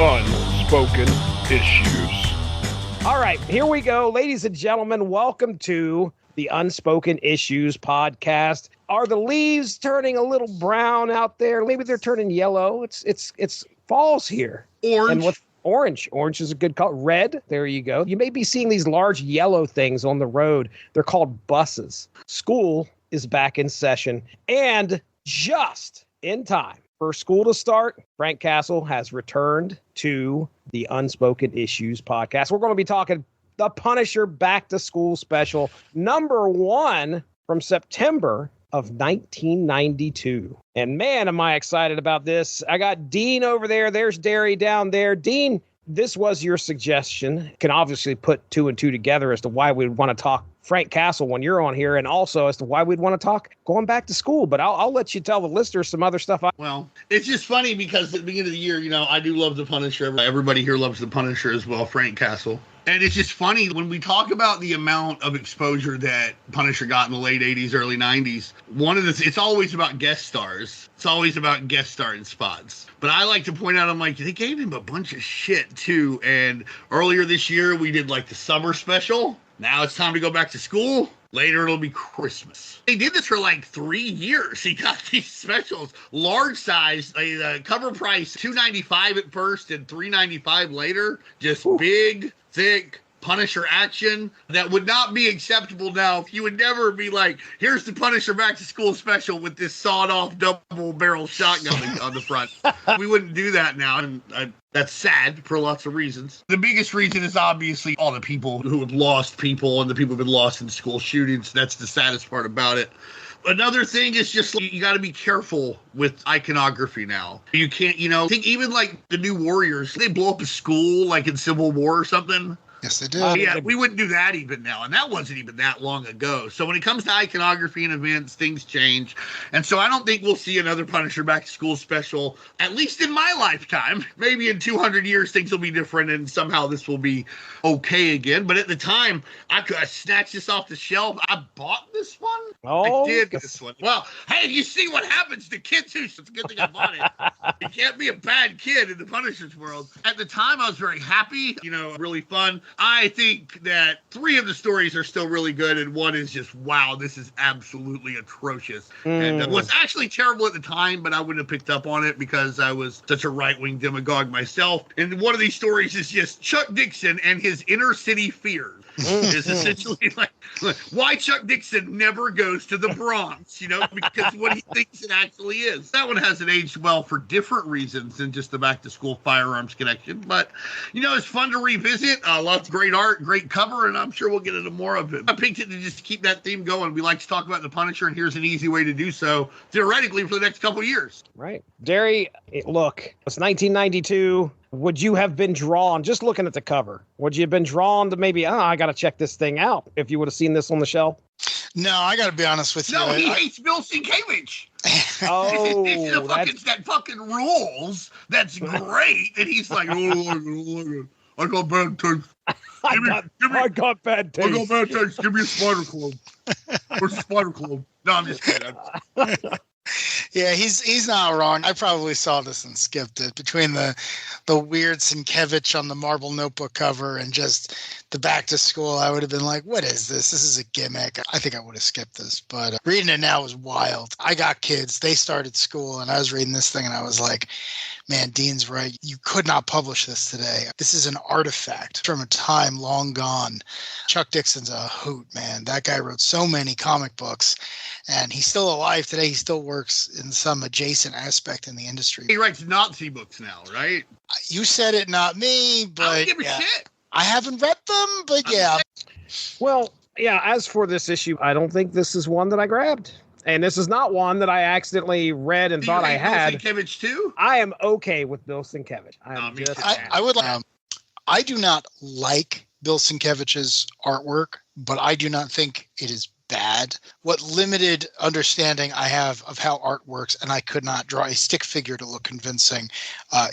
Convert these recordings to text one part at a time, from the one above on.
Unspoken Issues. All right, here we go. Ladies and gentlemen, welcome to the Unspoken Issues Podcast. Are the leaves turning a little brown out there? Maybe they're turning yellow. It's fall's here. Orange. And with orange is a good color. Red, there you go. You may be seeing these large yellow things on the road. They're called buses. School is back in session, and just in time for school to start, Frank Castle has returned to the Unspoken Issues Podcast. We're going to be talking The Punisher Back to School Special, number 1 from September of 1992. And man, am I excited about this. I got Dean over there. There's Darry down there. Dean, this was your suggestion. You can obviously put 2 and 2 together as to why we'd want to talk Frank Castle when you're on here, and also as to why we'd want to talk going back to school. But I'll let you tell the listeners some other stuff. Well, it's just funny because at the beginning of the year, I do love the Punisher. Everybody here loves the Punisher as well, Frank Castle. And it's just funny when we talk about the amount of exposure that Punisher got in the late 80s, early 90s. It's always about guest stars. It's always about guest starring spots. But I like to point out, I'm like, they gave him a bunch of shit too. And earlier this year, we did like the summer special. Now it's time to go back to school. Later, it'll be Christmas. They did this for like 3 years. He got these specials, large size, cover price $2.95 at first and $3.95 later. Just big, thick Punisher action that would not be acceptable now. If you would never be like, here's the Punisher Back to School special with this sawed-off double-barrel shotgun on the front. We wouldn't do that now, and that's sad for lots of reasons. The biggest reason is obviously all the people who have lost people and the people who have been lost in school shootings. That's the saddest part about it. Another thing is just you got to be careful with iconography now. You can't, think even like the New Warriors, they blow up a school like in Civil War or something. Yes, they did. Yeah, we wouldn't do that even now, and that wasn't even that long ago. So when it comes to iconography and events, things change. And so I don't think we'll see another Punisher Back to School special, at least in my lifetime. Maybe in 200 years, things will be different, and somehow this will be okay again. But at the time, I snatched this off the shelf. I bought this one. Oh, I did this one. Well, hey, you see what happens to kids who, so it's a good thing I bought it. You can't be a bad kid in the Punisher's world. At the time, I was very happy, really fun. I think that 3 of the stories are still really good, and 1 is just, wow, this is absolutely atrocious. And it was actually terrible at the time, but I wouldn't have picked up on it because I was such a right-wing demagogue myself. And one of these stories is just Chuck Dixon and his inner city fears. Is essentially like why Chuck Dixon never goes to the Bronx, because what he thinks it actually is. That one hasn't aged well for different reasons than just the back-to-school firearms connection. But, it's fun to revisit. Lots of great art, great cover, and I'm sure we'll get into more of it. I picked it to just keep that theme going. We like to talk about the Punisher, and here's an easy way to do so, theoretically, for the next couple of years. Right. Darry, look, it's 1992. Would you have been drawn, just looking at the cover, would you have been drawn to maybe, I got to check this thing out if you would have seen this on the shelf? No, I got to be honest with you. No, he hates Bill Sienkiewicz. Oh, that fucking rules. That's great. And he's like, I got bad taste. I got bad taste. I got bad taste. Give me a spider clone. Where's the spider clone? No, I'm just kidding. Yeah, he's not wrong. I probably saw this and skipped it. Between the weird Sienkiewicz on the marble notebook cover and just the back to school, I would have been like, what is this? This is a gimmick. I think I would have skipped this. But reading it now was wild. I got kids. They started school, and I was reading this thing, and I was like, man, Dean's right. You could not publish this today. This is an artifact from a time long gone. Chuck Dixon's a hoot, man. That guy wrote so many comic books, and he's still alive today. He still works in some adjacent aspect in the industry. He writes Nazi books now, right? You said it, not me, but I don't give a shit. I haven't read them, but yeah. Well, yeah, as for this issue, I don't think this is one that I grabbed. And this is not one that I accidentally read and thought I had. Bill Sienkiewicz too? I am okay with Bill Sienkiewicz. I would like. I do not like Bill Sienkiewicz's artwork, but I do not think it is bad. What limited understanding I have of how art works, and I could not draw a stick figure to look convincing.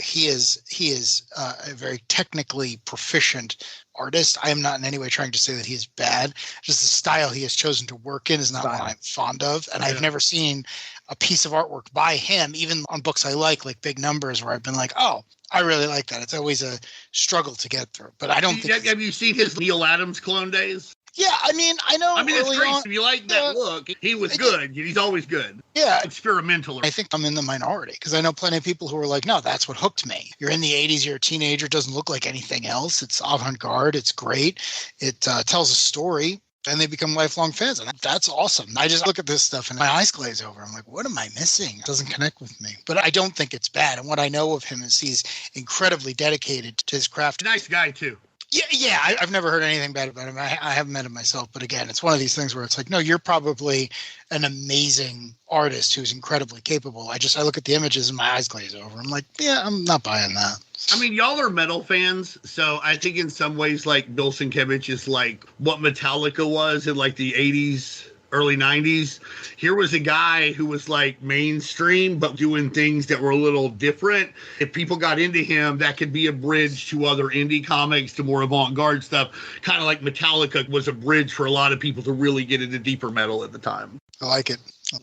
He is a very technically proficient artist. I am not in any way trying to say that he is bad. Just the style he has chosen to work in is not what I'm fond of. And I've never seen a piece of artwork by him, even on books I like Big Numbers, where I've been like, oh, I really like that. It's always a struggle to get through. But I don't think... Have you seen his Neil Adams clone days? Yeah, I mean, I know. I mean, it's great. If you like that look, he was good. He's always good. Yeah. Experimental. I think I'm in the minority because I know plenty of people who are like, no, that's what hooked me. You're in the 80s, you're a teenager, it doesn't look like anything else. It's avant-garde, it's great. It tells a story, and they become lifelong fans. And that's awesome. I just look at this stuff and my eyes glaze over. I'm like, what am I missing? It doesn't connect with me. But I don't think it's bad. And what I know of him is he's incredibly dedicated to his craft. Nice guy, too. Yeah. I've never heard anything bad about him. I haven't met him myself. But again, it's one of these things where it's like, no, you're probably an amazing artist who's incredibly capable. I look at the images and my eyes glaze over. I'm like, yeah, I'm not buying that. I mean, y'all are metal fans, so I think in some ways, like, Bill Sienkiewicz is like what Metallica was in like the 80s, early 90s. Here was a guy who was like mainstream, but doing things that were a little different. If people got into him, that could be a bridge to other indie comics, to more avant-garde stuff. Kind of like Metallica was a bridge for a lot of people to really get into deeper metal at the time. I like it.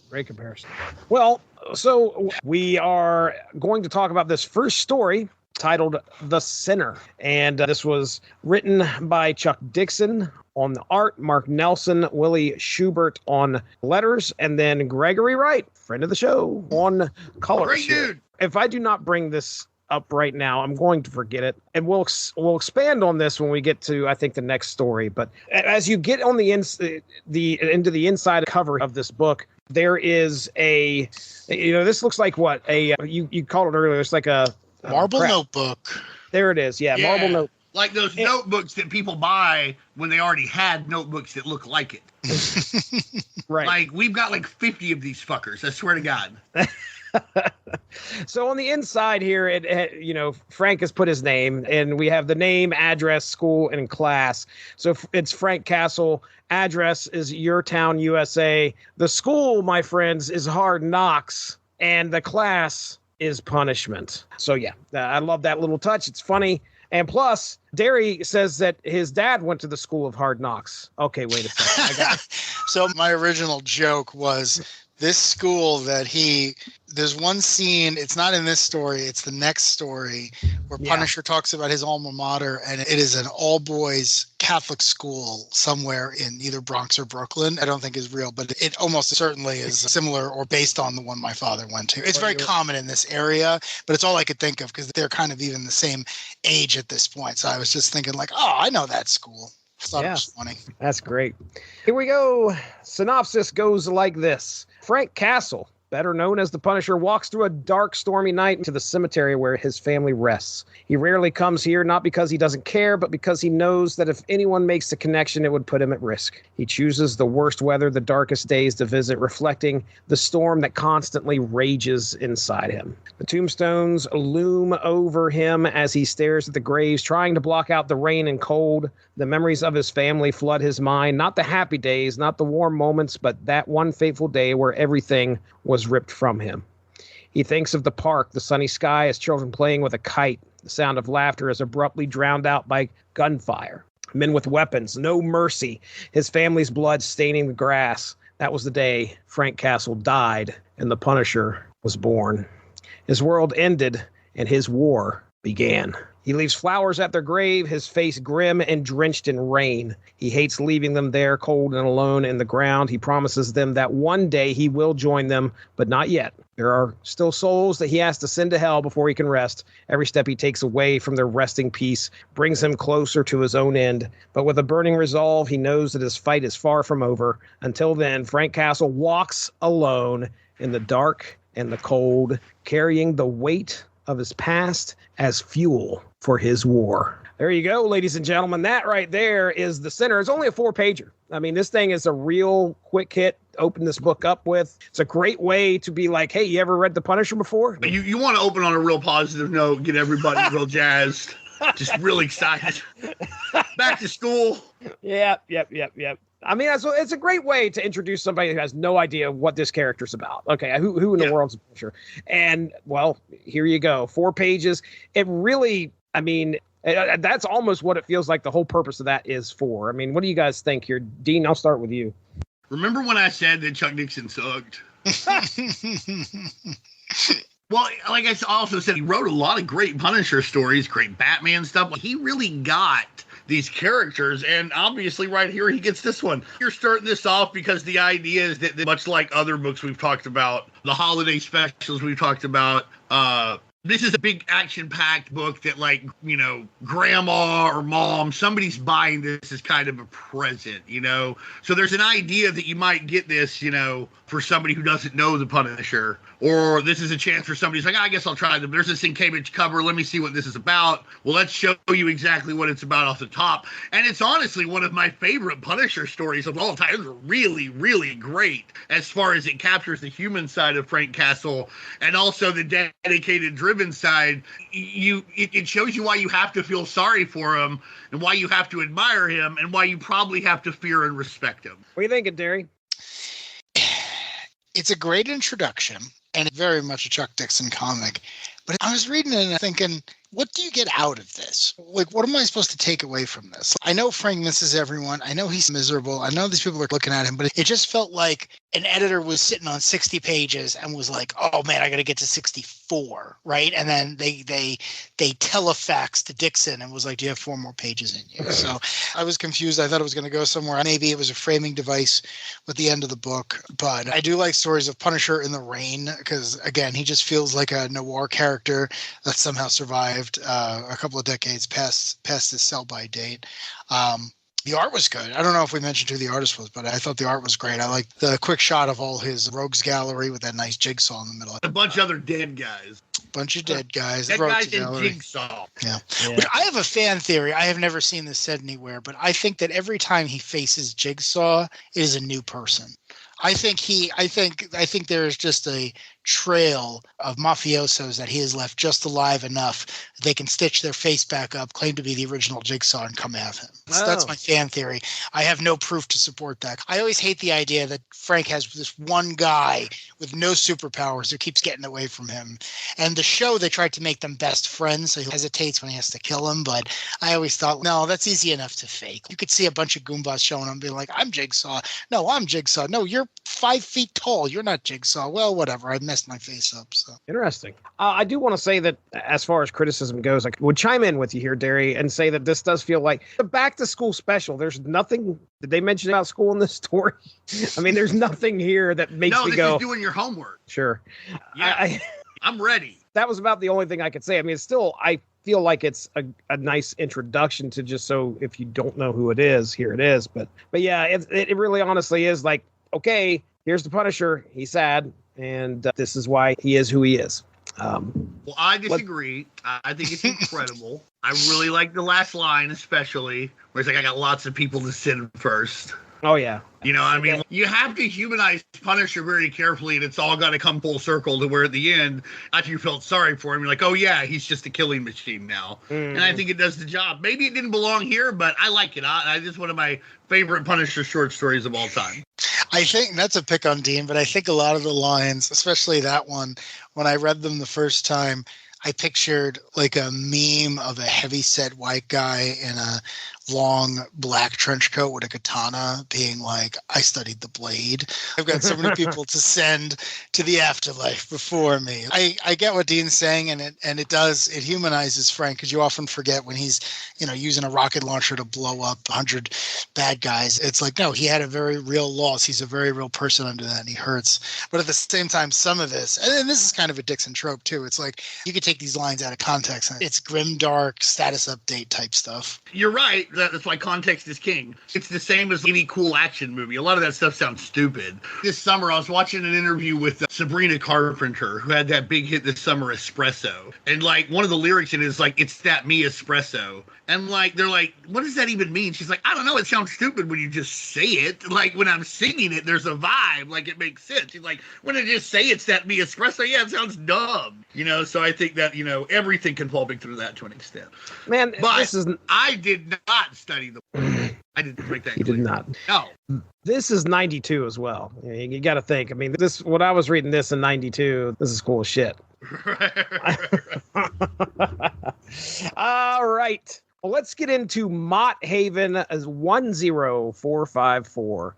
Great comparison. Well, so we are going to talk about this first story titled The Sinner. And this was written by Chuck Dixon on the art, Mark Nelson, Willie Schubert on letters, and then Gregory Wright, friend of the show, on colors. Great dude. If I do not bring this up right now, I'm going to forget it. And we'll expand on this when we get to, I think, the next story. But as you get on into the inside cover of this book, there is this looks like what? You called it earlier, it's like a marble notebook. There it is. Yeah, marble notebook. Like those notebooks that people buy when they already had notebooks that look like it. Right. Like, we've got like 50 of these fuckers, I swear to God. So on the inside here, Frank has put his name, and we have the name, address, school, and class. So it's Frank Castle. Address is Your Town, USA. The school, my friends, is Hard Knocks, and the class is Punishment. So yeah, I love that little touch. It's funny. And plus, Darry says that his dad went to the school of Hard Knocks. Okay, wait a second. I got it. So my original joke was this school there's one scene, it's not in this story, it's the next story, where Punisher talks about his alma mater, and it is an all-boys Catholic school somewhere in either Bronx or Brooklyn. I don't think is real, but it almost certainly is similar or based on the one my father went to. It's very common in this area, but it's all I could think of because they're kind of even the same age at this point. So I was just thinking like, oh, I know that school. I thought it was funny. That's great. Here we go. Synopsis goes like this. Frank Castle, better known as the Punisher, walks through a dark, stormy night into the cemetery where his family rests. He rarely comes here, not because he doesn't care, but because he knows that if anyone makes the connection, it would put him at risk. He chooses the worst weather, the darkest days to visit, reflecting the storm that constantly rages inside him. The tombstones loom over him as he stares at the graves, trying to block out the rain and cold. The memories of his family flood his mind, not the happy days, not the warm moments, but that one fateful day where everything was ripped from him. He thinks of the park, the sunny sky, as children playing with a kite. The sound of laughter is abruptly drowned out by gunfire. Men with weapons, no mercy, his family's blood staining the grass. That was the day Frank Castle died and the Punisher was born. His world ended and his war began. He leaves flowers at their grave, his face grim and drenched in rain. He hates leaving them there, cold and alone in the ground. He promises them that one day he will join them, but not yet. There are still souls that he has to send to hell before he can rest. Every step he takes away from their resting peace brings him closer to his own end. But with a burning resolve, he knows that his fight is far from over. Until then, Frank Castle walks alone in the dark and the cold, carrying the weight of his past as fuel for his war. There you go, ladies and gentlemen. That right there is The Sinner. It's only a 4-pager. I mean, this thing is a real quick hit. Open this book up with. It's a great way to be like, hey, you ever read The Punisher before? You want to open on a real positive note, get everybody real jazzed, just really excited. Back to school. Yep. I mean, it's a great way to introduce somebody who has no idea what this character's about. Okay, who in the world's a Punisher? And, well, here you go. 4 pages. It really, I mean, that's almost what it feels like the whole purpose of that is for. I mean, what do you guys think here? Dean, I'll start with you. Remember when I said that Chuck Dixon sucked? Well, like I also said, he wrote a lot of great Punisher stories, great Batman stuff. He really got these characters, and obviously right here he gets this one. You're starting this off because the idea is that much like other books we've talked about, the holiday specials we've talked about, this is a big action-packed book that, like, you know, grandma or mom, somebody's buying this as kind of a present, you know? So there's an idea that you might get this, you know, for somebody who doesn't know the Punisher. Or this is a chance for somebody who's like, I guess I'll try them. There's this Sienkiewicz cover. Let me see what this is about. Well, let's show you exactly what it's about off the top. And it's honestly one of my favorite Punisher stories of all time. It's really, really great as far as it captures the human side of Frank Castle and also the dedicated, driven side. It shows you why you have to feel sorry for him and why you have to admire him and why you probably have to fear and respect him. What are you thinking, Darry? It's a great introduction and very much a Chuck Dixon comic. But I was reading it and thinking, what do you get out of this? Like, what am I supposed to take away from this? I know Frank misses everyone. I know he's miserable. I know these people are looking at him, but it just felt like an editor was sitting on 60 pages and was like, oh man, I got to get to 64, right? And then they telefaxed to Dixon and was like, do you have 4 more pages in you? So I was confused. I thought it was going to go somewhere. Maybe it was a framing device with the end of the book. But I do like stories of Punisher in the rain because, again, he just feels like a noir character that somehow survived a couple of decades past his sell-by date. The art was good. I don't know if we mentioned who the artist was, but I thought the art was great. I liked the quick shot of all his rogues gallery with that nice Jigsaw in the middle. A bunch of other dead guys. Bunch of dead guys. Dead guys in Jigsaw. Yeah. Which I have a fan theory. I have never seen this said anywhere, but I think that every time he faces Jigsaw, it is a new person. I think there is just a trail of mafiosos that he has left just alive enough that they can stitch their face back up, claim to be the original Jigsaw, and come at him. So that's my fan theory. I have no proof to support that. I always hate the idea that Frank has this one guy with no superpowers who keeps getting away from him. And the show, they tried to make them best friends, so he hesitates when he has to kill him. But I always thought, no, that's easy enough to fake. You could see a bunch of Goombas showing up being like, I'm Jigsaw. No, I'm Jigsaw. No, you're 5 feet tall. You're not Jigsaw. Well, whatever. I messed my face up. So interesting. I do want to say that as far as criticism goes, I would chime in with you here, Darry, and say that this does feel like the back to school special. There's nothing. Did they mention about school in this story? I mean, there's nothing here that makes me go. No, this is doing your homework. Sure. Yeah, I'm ready. That was about the only thing I could say. I mean, it's still, I feel like it's a nice introduction to just so if you don't know who it is, here it is. But yeah, it really honestly is like, okay, here's the Punisher. He's sad. And this is why he is who he is. Well, I disagree. I think it's incredible. I really like the last line, especially where it's like, I got lots of people to send first. Oh, yeah. You know, I mean, you have to humanize Punisher very carefully, and it's all got to come full circle to where at the end, after you felt sorry for him, you're like, oh, yeah, he's just a killing machine now. And I think it does the job. Maybe it didn't belong here, but I like it. It's one of my favorite Punisher short stories of all time. I think that's a pick on Dean, but I think a lot of the lines, especially that one, when I read them the first time, I pictured like a meme of a heavy-set white guy in a long black trench coat with a katana being like, I studied the blade. I've got so many people to send to the afterlife before me. I get what Dean's saying, and it humanizes Frank, because you often forget when he's, using a rocket launcher to blow up 100 bad guys. It's like, no, he had a very real loss. He's a very real person under that, and he hurts. But at the same time, some of this, and this is kind of a Dixon trope too, it's like you could take these lines out of context. It's grim, dark, status update type stuff. You're right. That's why context is king. It's the same as any cool action movie. A lot of that stuff sounds stupid. This summer, I was watching an interview with Sabrina Carpenter, who had that big hit this summer, Espresso. And like one of the lyrics in it is like, it's that me espresso. And like, they're like, what does that even mean? She's like, I don't know. It sounds stupid when you just say it. Like when I'm singing it, there's a vibe. Like it makes sense. She's like, when I just say it's that me espresso, yeah, it sounds dumb. So I think that, everything can fall back through that to an extent. Man, but I did not study the I didn't make that You clear. did not. No. This is 92 as well. You got to think. I mean, when I was reading this in 92, this is cool as shit. All right. Well, let's get into Mott Haven as 10454.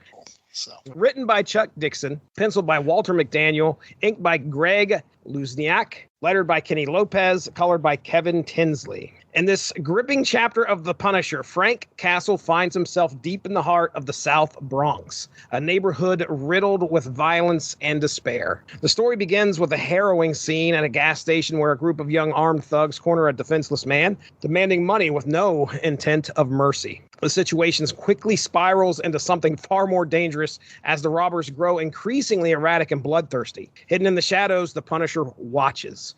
So written by Chuck Dixon, penciled by Walter McDaniel, inked by Greg Luzniak, lettered by Kenny Lopez, colored by Kevin Tinsley. In this gripping chapter of The Punisher, Frank Castle finds himself deep in the heart of the South Bronx, a neighborhood riddled with violence and despair. The story begins with a harrowing scene at a gas station where a group of young armed thugs corner a defenseless man, demanding money with no intent of mercy. The situation quickly spirals into something far more dangerous as the robbers grow increasingly erratic and bloodthirsty. Hidden in the shadows, the Punisher watches,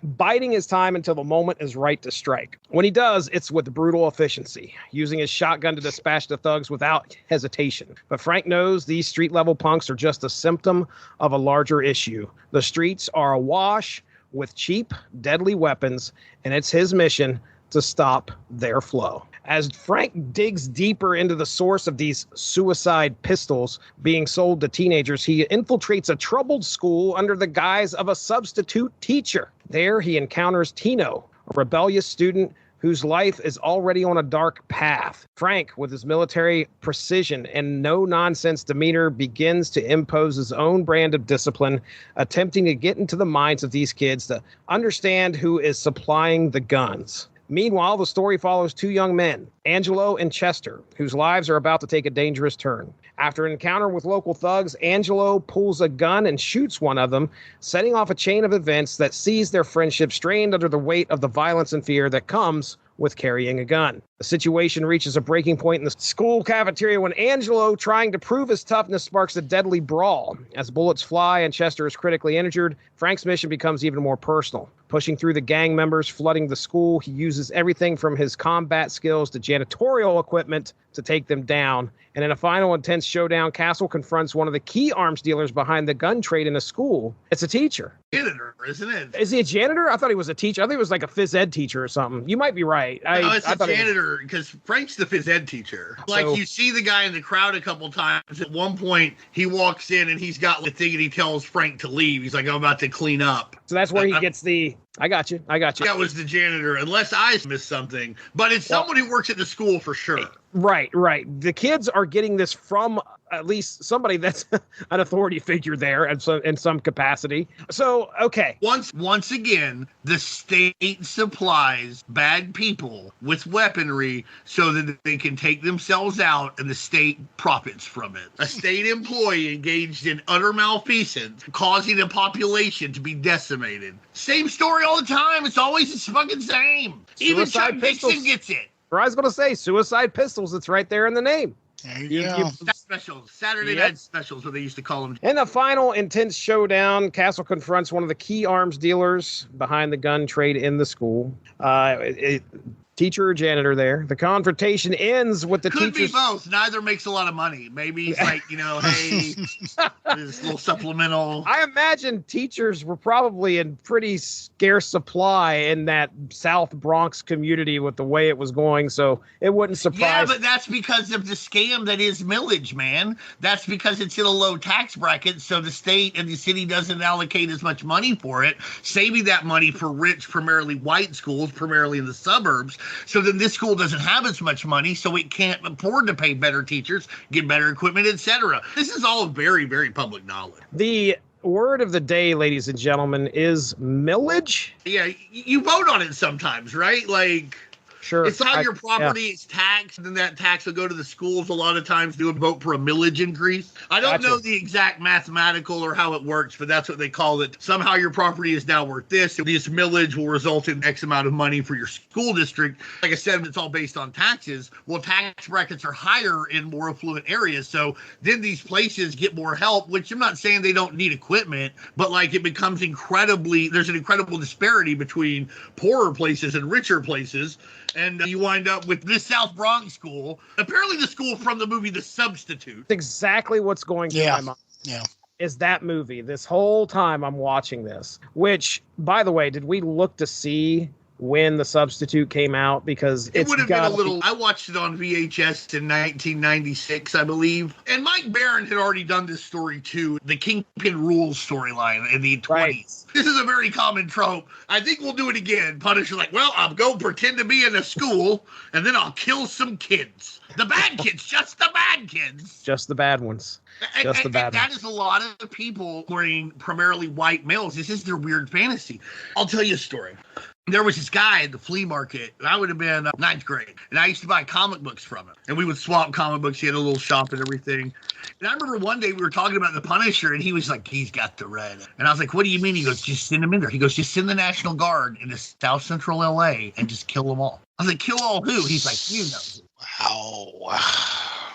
biding his time until the moment is right to strike. When he does, it's with brutal efficiency, using his shotgun to dispatch the thugs without hesitation. But Frank knows these street-level punks are just a symptom of a larger issue. The streets are awash with cheap, deadly weapons, and it's his mission to stop their flow. As Frank digs deeper into the source of these suicide pistols being sold to teenagers, he infiltrates a troubled school under the guise of a substitute teacher. There, he encounters Tino, a rebellious student whose life is already on a dark path. Frank, with his military precision and no-nonsense demeanor, begins to impose his own brand of discipline, attempting to get into the minds of these kids to understand who is supplying the guns. Meanwhile, the story follows two young men, Angelo and Chester, whose lives are about to take a dangerous turn. After an encounter with local thugs, Angelo pulls a gun and shoots one of them, setting off a chain of events that sees their friendship strained under the weight of the violence and fear that comes with carrying a gun. The situation reaches a breaking point in the school cafeteria when Angelo, trying to prove his toughness, sparks a deadly brawl. As bullets fly and Chester is critically injured, Frank's mission becomes even more personal. Pushing through the gang members flooding the school, he uses everything from his combat skills to janitorial equipment to take them down. And in a final intense showdown, Castle confronts one of the key arms dealers behind the gun trade in the school. It's a teacher. Janitor, isn't it? Is he a janitor? I thought he was a teacher. I think it was like a phys ed teacher or something. You might be right. No, it's a janitor because Frank's the phys ed teacher. Like, you see the guy in the crowd a couple times. At one point, he walks in and he's got the thing and he tells Frank to leave. He's like, I'm about to clean up. So that's where he gets the... I got you. That was the janitor, unless I missed something. But it's someone who works at the school for sure. Right. The kids are getting this from at least somebody that's an authority figure there in some capacity. So, okay. Once again, the state supplies bad people with weaponry so that they can take themselves out and the state profits from it. A state employee engaged in utter malfeasance, causing a population to be decimated. Same story all the time. It's always the fucking same. Even Chuck Dixon gets it. I was going to say suicide pistols. It's right there in the name. There you go. Specials, Saturday night specials, what they used to call them. In the final intense showdown, Castle confronts one of the key arms dealers behind the gun trade in the school. Teacher or janitor there. The confrontation ends with the teacher. Could be both. Neither makes a lot of money. Maybe it's like, hey, this little supplemental. I imagine teachers were probably in pretty scarce supply in that South Bronx community with the way it was going, so it wouldn't surprise. Yeah, but that's because of the scam that is millage, man. That's because it's in a low tax bracket, so the state and the city doesn't allocate as much money for it, saving that money for rich, primarily white schools, primarily in the suburbs. So then this school doesn't have as much money, so it can't afford to pay better teachers, get better equipment, etc. This is all very, very public knowledge. The word of the day, ladies and gentlemen, is millage. Yeah, you vote on it sometimes, right? Like, sure. It's on your property, it's taxed, and then that tax will go to the schools a lot of times to vote for a millage increase. I don't know the exact mathematical or how it works, but that's what they call it. Somehow your property is now worth this. This millage will result in X amount of money for your school district. Like I said, it's all based on taxes. Well, tax brackets are higher in more affluent areas, so then these places get more help, which I'm not saying they don't need equipment, but like it becomes there's an incredible disparity between poorer places and richer places. And you wind up with this South Bronx school, apparently the school from the movie The Substitute. Exactly what's going through my mind. Yeah. Is that movie. This whole time I'm watching this, which, by the way, did we look to see when The Substitute came out? Because it would have been a little. I watched it on VHS in 1996, I believe. And Mike Barron had already done this story too, the Kingpin Rules storyline in the 20s. Right. This is a very common trope. I think we'll do it again. Punisher's like, well, I'll go pretend to be in a school, and then I'll kill some kids. The bad kids, just the bad kids. Just the bad ones. Just the bad and that is a lot of the people wearing primarily white males. This is their weird fantasy. I'll tell you a story. There was this guy at the flea market. I would have been ninth grade, and I used to buy comic books from him. And we would swap comic books. He had a little shop and everything. And I remember one day we were talking about the Punisher, and he was like, he's got the red. And I was like, what do you mean? He goes, just send him in there. He goes, just send the National Guard into South Central LA and just kill them all. I was like, kill all who? He's like, you know. Wow.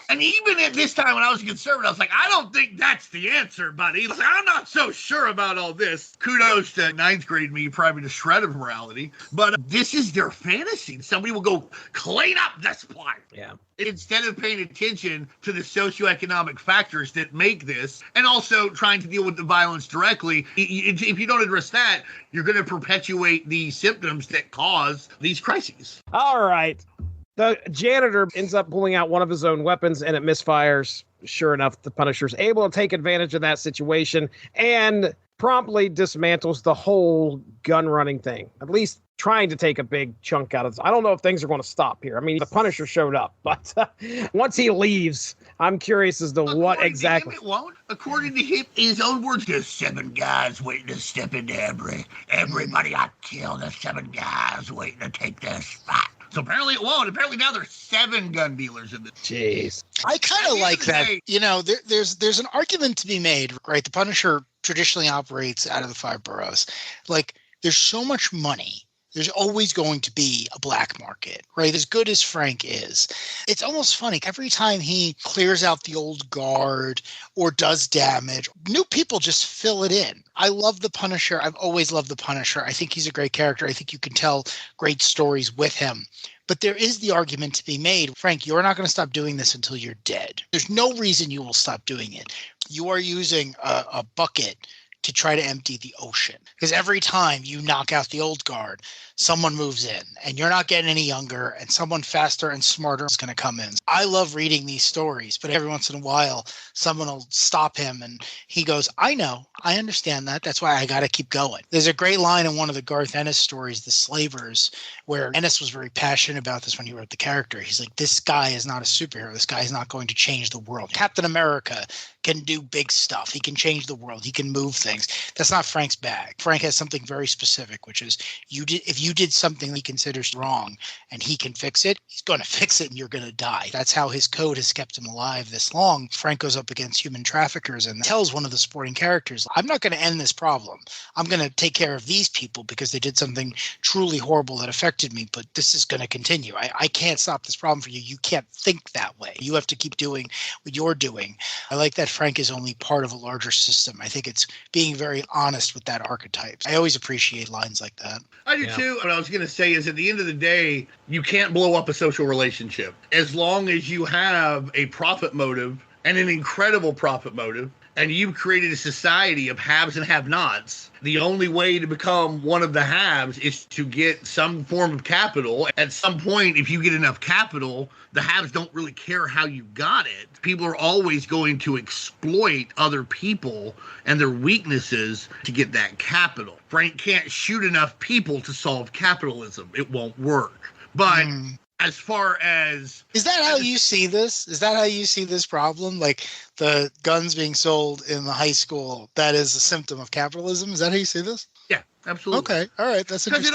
And even at this time when I was a conservative, I was like, I don't think that's the answer, buddy. Like, I'm not so sure about all this. Kudos to ninth grade me, probably the shred of morality. But this is their fantasy. Somebody will go clean up this plot. Yeah. Instead of paying attention to the socioeconomic factors that make this, and also trying to deal with the violence directly, if you don't address that, you're going to perpetuate the symptoms that cause these crises. All right. The janitor ends up pulling out one of his own weapons and it misfires. Sure enough, the Punisher's able to take advantage of that situation and promptly dismantles the whole gun running thing, at least trying to take a big chunk out of this. I don't know if things are going to stop here. I mean, the Punisher showed up, but once he leaves, I'm curious as to what exactly. It won't. According to him, his own words, there's 7 guys waiting to step into everybody I killed. There's 7 guys waiting to take their spot. So apparently it won't. Apparently now there's 7 gun dealers in this. Jeez. I kind of like that. You know, there's an argument to be made, right? The Punisher traditionally operates out of the 5 boroughs. Like, there's so much money. There's always going to be a black market, right? As good as Frank is. It's almost funny. Every time he clears out the old guard or does damage, new people just fill it in. I love the Punisher. I've always loved the Punisher. I think he's a great character. I think you can tell great stories with him. But there is the argument to be made, Frank, you're not going to stop doing this until you're dead. There's no reason you will stop doing it. You are using a bucket to try to empty the ocean. Because every time you knock out the old guard, someone moves in and you're not getting any younger and someone faster and smarter is going to come in. I love reading these stories, but every once in a while, someone will stop him and he goes, I know, I understand that. That's why I got to keep going. There's a great line in one of the Garth Ennis stories, The Slavers, where Ennis was very passionate about this when he wrote the character. He's like, this guy is not a superhero. This guy is not going to change the world. Captain America can do big stuff. He can change the world. He can move things. That's not Frank's bag. Frank has something very specific, which is if you did something he considers wrong and he can fix it, he's going to fix it and you're going to die. That's how his code has kept him alive this long. Frank goes up against human traffickers and tells one of the supporting characters, I'm not going to end this problem. I'm going to take care of these people because they did something truly horrible that affected me, but this is going to continue. I can't stop this problem for you. You can't think that way. You have to keep doing what you're doing. I like that Frank is only part of a larger system. I think it's being very honest with that archetype. I always appreciate lines like that. I do too. What I was going to say is at the end of the day, you can't blow up a social relationship. As long as you have a profit motive and an incredible profit motive, and you've created a society of haves and have-nots, the only way to become one of the haves is to get some form of capital. At some point, if you get enough capital, the haves don't really care how you got it. People are always going to exploit other people and their weaknesses to get that capital. Frank can't shoot enough people to solve capitalism. It won't work. But as far as... Is that how you see this? Is that how you see this problem? Like the guns being sold in the high school, that is a symptom of capitalism? Is that how you see this? Yeah, absolutely. Okay. All right. That's interesting.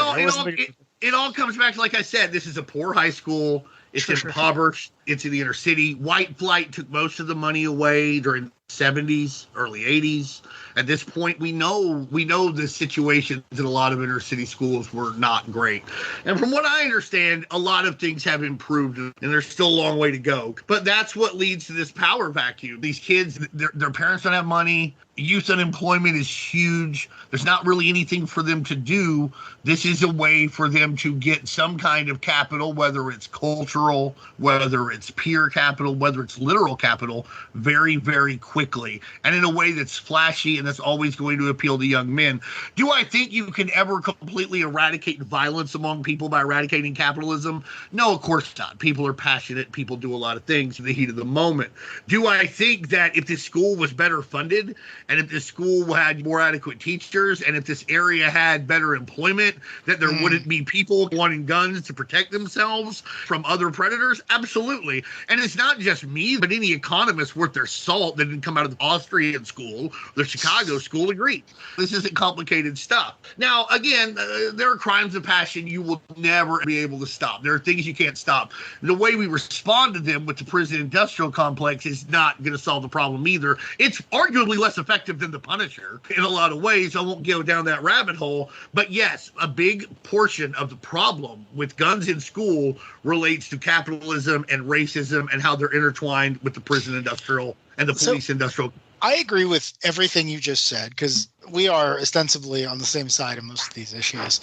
It all comes back to, like I said, this is a poor high school. It's impoverished. It's in the inner city. White flight took most of the money away during the 70s, early 80s. At this point, we know the situations in a lot of inner city schools were not great. And from what I understand, a lot of things have improved, and there's still a long way to go. But that's what leads to this power vacuum. These kids, their parents don't have money. Youth unemployment is huge. There's not really anything for them to do. This is a way for them to get some kind of capital, whether it's cultural, whether it's peer capital, whether it's literal capital, very, very quickly, and in a way that's flashy and that's always going to appeal to young men. Do I think you can ever completely eradicate violence among people by eradicating capitalism? No, of course not. People are passionate. People do a lot of things in the heat of the moment. Do I think that if this school was better funded, and if this school had more adequate teachers, and if this area had better employment, that there wouldn't be people wanting guns to protect themselves from other predators? Absolutely. And it's not just me, but any economist worth their salt that didn't come out of the Austrian school, the Chicago school, agreed. This isn't complicated stuff. Now, again, there are crimes of passion you will never be able to stop. There are things you can't stop. The way we respond to them with the prison industrial complex is not going to solve the problem either. It's arguably less effective than the Punisher in a lot of ways. I won't go down that rabbit hole. But yes, a big portion of the problem with guns in school relates to capitalism and racism and how they're intertwined with the prison industrial and the police industrial. I agree with everything you just said, because we are ostensibly on the same side of most of these issues.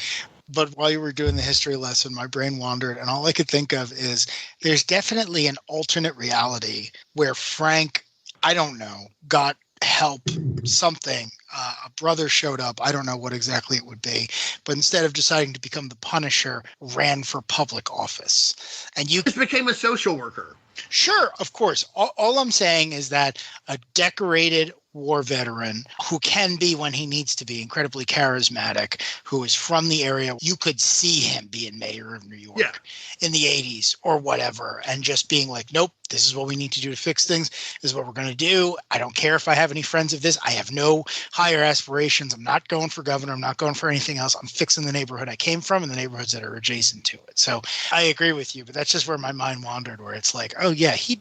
But while you were doing the history lesson, my brain wandered, and all I could think of is there's definitely an alternate reality where Frank, I don't know, got help, something. A brother showed up. I don't know what exactly it would be. But instead of deciding to become the Punisher, ran for public office. And you just became a social worker. Sure, of course. All I'm saying is that a decorated war veteran who can be, when he needs to be, incredibly charismatic, who is from the area, you could see him being mayor of New York in the 80s or whatever, and just being like, nope, this is what we need to do to fix things. This is what we're going to do. I don't care if I have any friends of this. I have no higher aspirations. I'm not going for governor. I'm not going for anything else. I'm fixing the neighborhood I came from and the neighborhoods that are adjacent to it. So I agree with you, but that's just where my mind wandered, where it's like, oh yeah, he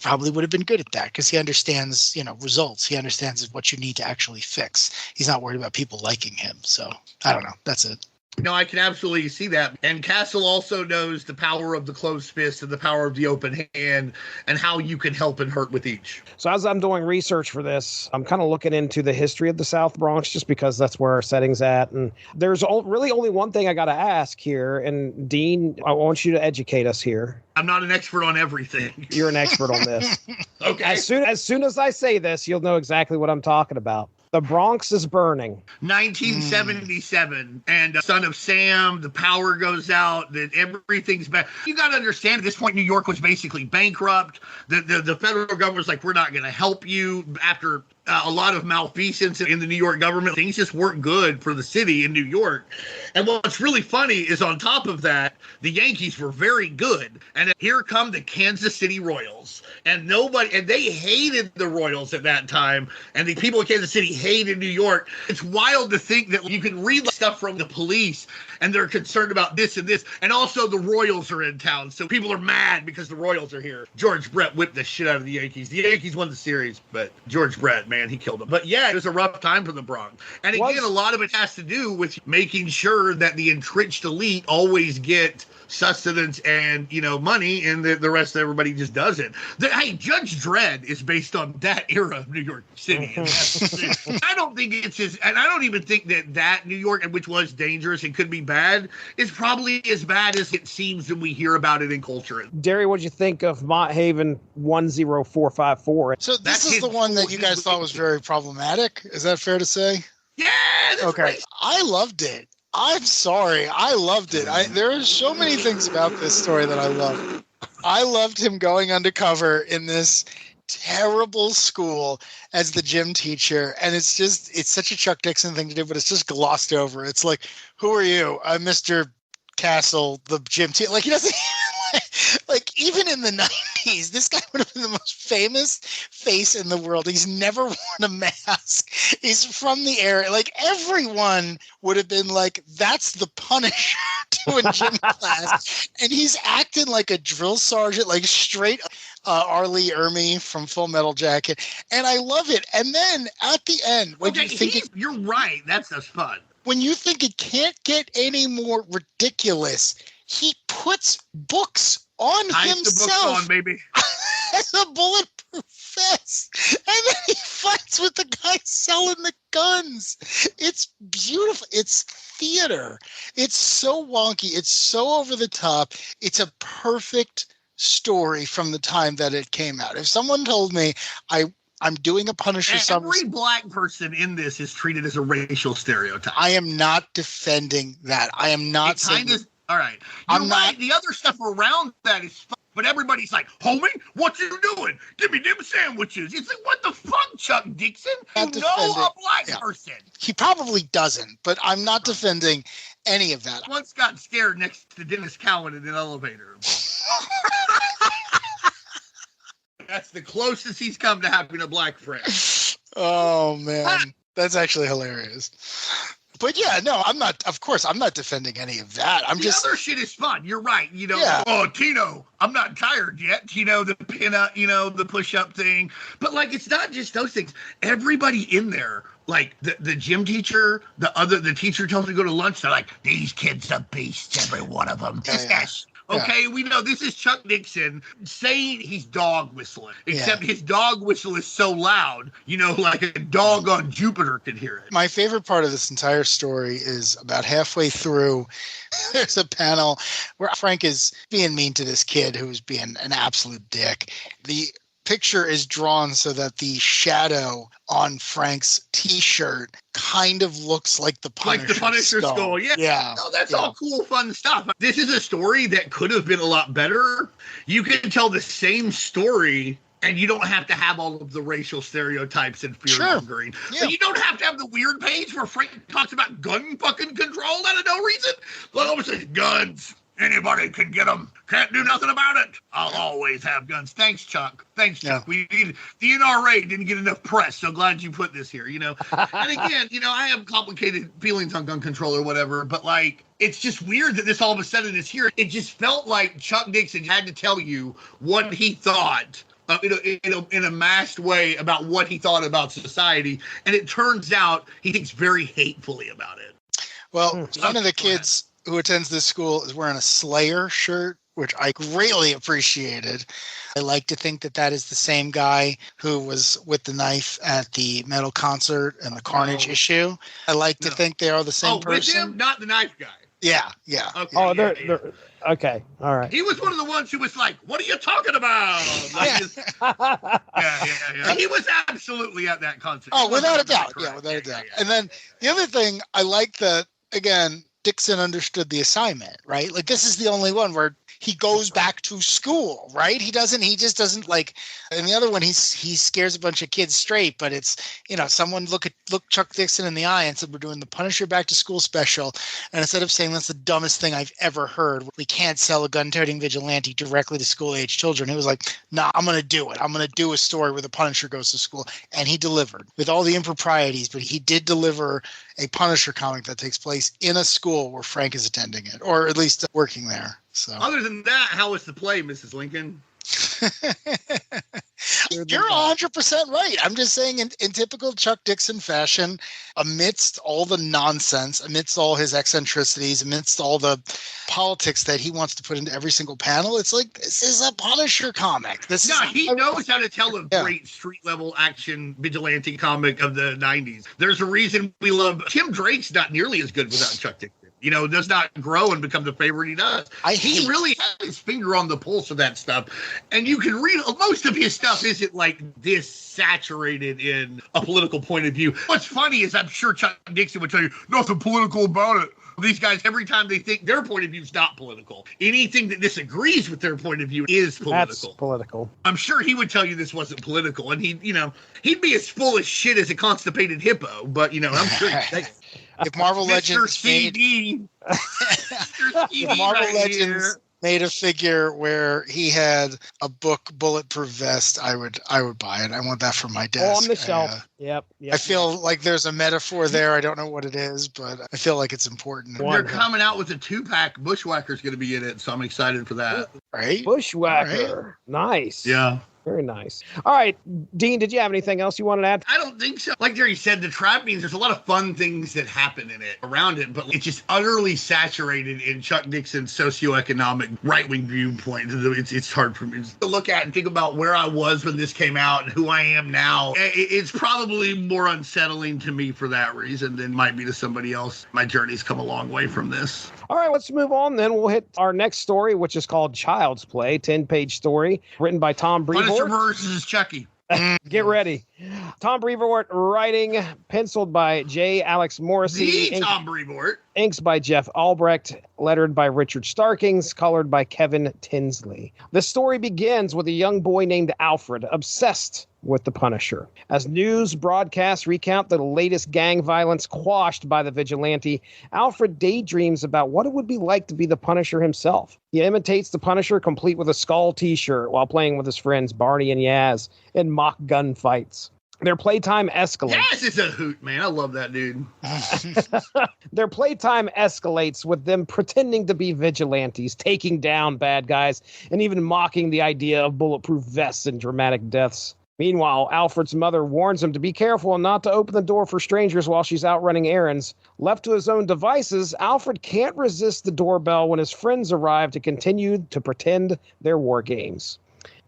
probably would have been good at that because he understands, results. He understands what you need to actually fix. He's not worried about people liking him. So I don't know. That's it. No, I can absolutely see that. And Castle also knows the power of the closed fist and the power of the open hand and how you can help and hurt with each. So as I'm doing research for this, I'm kind of looking into the history of the South Bronx just because that's where our setting's at. And there's really only one thing I got to ask here. And Dean, I want you to educate us here. I'm not an expert on everything. You're an expert on this. Okay. As soon as I say this, you'll know exactly what I'm talking about. The Bronx is burning. 1977, and Son of Sam, the power goes out, that everything's bad. You got to understand, at this point, New York was basically bankrupt. The federal government was like, we're not going to help you after a lot of malfeasance in the New York government. Things just weren't good for the city in New York. And what's really funny is on top of that, the Yankees were very good. And here come the Kansas City Royals. And they hated the Royals at that time. And the people in Kansas City hated New York. It's wild to think that you can read stuff from the police and they're concerned about this and this. And also the Royals are in town. So people are mad because the Royals are here. George Brett whipped the shit out of the Yankees. The Yankees won the series, but George Brett, man, he killed them. But yeah, it was a rough time for the Bronx. And again, a lot of it has to do with making sure that the entrenched elite always get sustenance and money, and the rest of everybody just doesn't. Hey, Judge Dredd is based on that era of New York City. I don't think and I don't even think that New York, which was dangerous and could be bad, is probably as bad as it seems when we hear about it in culture. Darry, what'd you think of Mott Haven 10454? So this is the one that you guys thought was very problematic. Is that fair to say? Yeah. Okay. Great. I loved it. I'm sorry. I loved it. There are so many things about this story that I love. I loved him going undercover in this terrible school as the gym teacher. And it's such a Chuck Dixon thing to do, but it's just glossed over. It's like, who are you? I'm Mr. Castle, the gym teacher. Like, he doesn't like, even in the 90s, this guy would have been the most famous face in the world. He's never worn a mask. He's from the area. Like, everyone would have been like, that's the Punisher to a gym class. And he's acting like a drill sergeant, like straight R. Lee Ermey from Full Metal Jacket. And I love it. And then at the end, when you think you're right. That's fun. When you think it can't get any more ridiculous, he puts books on himself. The books on, baby. As a bulletproof vest. And then he fights with the guy selling the guns. It's beautiful. It's theater. It's so wonky. It's so over the top. It's a perfect story from the time that it came out. If someone told me I'm doing a Punisher summary. Every black person in this is treated as a racial stereotype. I am not defending that. I am not saying. All right. You're right. The other stuff around that is fun, but everybody's like, homie, what you doing? Give me them sandwiches. It's like, what the fuck, Chuck Dixon? You know a black person. He probably doesn't, but I'm not defending any of that. Once got scared next to Dennis Cowan in an elevator. That's the closest he's come to having a black friend. Oh, man. That's actually hilarious. But yeah, no, I'm not. Of course, I'm not defending any of that. The other shit is fun. You're right. Oh, Tino, I'm not tired yet. The pin up, the push up thing. But like, it's not just those things. Everybody in there, like the gym teacher, the teacher tells me to go to lunch. They're like, these kids are beasts, every one of them. Okay, we know this is Chuck Dixon saying he's dog whistling, except his dog whistle is so loud, like a dog on Jupiter could hear it. My favorite part of this entire story is about halfway through. There's a panel where Frank is being mean to this kid who's being an absolute dick. The picture is drawn so that the shadow on Frank's T-shirt kind of looks like the Punisher skull. Yeah. No, that's all cool, fun stuff. This is a story that could have been a lot better. You can tell the same story, and you don't have to have all of the racial stereotypes and fear-mongering. Yeah. But you don't have to have the weird page where Frank talks about gun fucking control out of no reason. But always says guns. Anybody can get them. Can't do nothing about it. I'll always have guns. Thanks, Chuck. Chuck. We need the NRA didn't get enough press. So glad you put this here. And again, I have complicated feelings on gun control or whatever, but like, it's just weird that this all of a sudden is here. It just felt like Chuck Dixon had to tell you what he thought. In a masked way about what he thought about society, and it turns out he thinks very hatefully about it. Well, one of the kids who attends this school is wearing a Slayer shirt, which I greatly appreciated. I like to think that is the same guy who was with the knife at the metal concert and the Carnage issue. I like to think they are the same person. With him, not the knife guy. Yeah. Okay. They're okay. All right. He was one of the ones who was like, "What are you talking about?" Yeah. He was absolutely at that concert. Oh, without a doubt. Yeah, without a doubt. And then the other thing, I like that, again, Dixon understood the assignment, right? Like, this is the only one where he goes back to school, right? He just doesn't like, and the other one, he scares a bunch of kids straight, but it's, someone look Chuck Dixon in the eye and said, we're doing the Punisher back to school special. And instead of saying that's the dumbest thing I've ever heard, we can't sell a gun-toting vigilante directly to school-age children. He was like, nah, I'm going to do it. I'm going to do a story where the Punisher goes to school. And he delivered with all the improprieties, but he did deliver a Punisher comic that takes place in a school where Frank is attending it, or at least working there. So, other than that, how was the play, Mrs. Lincoln? You're 100% right. I'm just saying, in typical Chuck Dixon fashion, amidst all the nonsense, amidst all his eccentricities, amidst all the politics that he wants to put into every single panel, it's like, this is a Punisher comic. He knows how to tell a great street level action vigilante comic of the 90s. There's a reason we love Tim Drake's not nearly as good without Chuck Dixon. Does not grow and become the favorite he does. He really has his finger on the pulse of that stuff. And you can read, most of his stuff isn't like this saturated in a political point of view. What's funny is I'm sure Chuck Dixon would tell you, nothing political about it. These guys, every time they think their point of view is not political, anything that disagrees with their point of view is political. That's political. I'm sure he would tell you this wasn't political. And he'd be as full of shit as a constipated hippo. But, I'm sure if Marvel Legends made a figure where he had a book bulletproof vest, I would buy it. I want that for my desk. On the shelf. Yep. I feel like there's a metaphor there. I don't know what it is, but I feel like it's important. They're coming out with a 2-pack. Bushwhacker's going to be in it, so I'm excited for that. Right? Bushwhacker. Right. Nice. Yeah. Very nice. All right, Dean, did you have anything else you wanted to add? I don't think so. Like Darry said, the trappings, there's a lot of fun things that happen in it, around it, but it's just utterly saturated in Chuck Dixon's socioeconomic right-wing viewpoint. It's hard for me to look at and think about where I was when this came out and who I am now. It's probably more unsettling to me for that reason than might be to somebody else. My journey's come a long way from this. All right, let's move on then. We'll hit our next story, which is called Child's Play, 10-page story, written by Tom Brevoort. Punisher versus Chucky. Get ready. Tom Brevoort writing, penciled by J. Alex Morrissey. Tom Brevoort. Inks by Jeff Albrecht, lettered by Richard Starkings, colored by Kevin Tinsley. The story begins with a young boy named Alfred, obsessed with the Punisher. As news broadcasts recount the latest gang violence quashed by the vigilante, Alfred daydreams about what it would be like to be the Punisher himself. He imitates the Punisher, complete with a skull t-shirt, while playing with his friends Barney and Yaz in mock gunfights. Their playtime escalates. Yaz is a hoot, man. I love that dude. Their playtime escalates with them pretending to be vigilantes, taking down bad guys, and even mocking the idea of bulletproof vests and dramatic deaths. Meanwhile, Alfred's mother warns him to be careful and not to open the door for strangers while she's out running errands. Left to his own devices, Alfred can't resist the doorbell when his friends arrive to continue to pretend they're war games.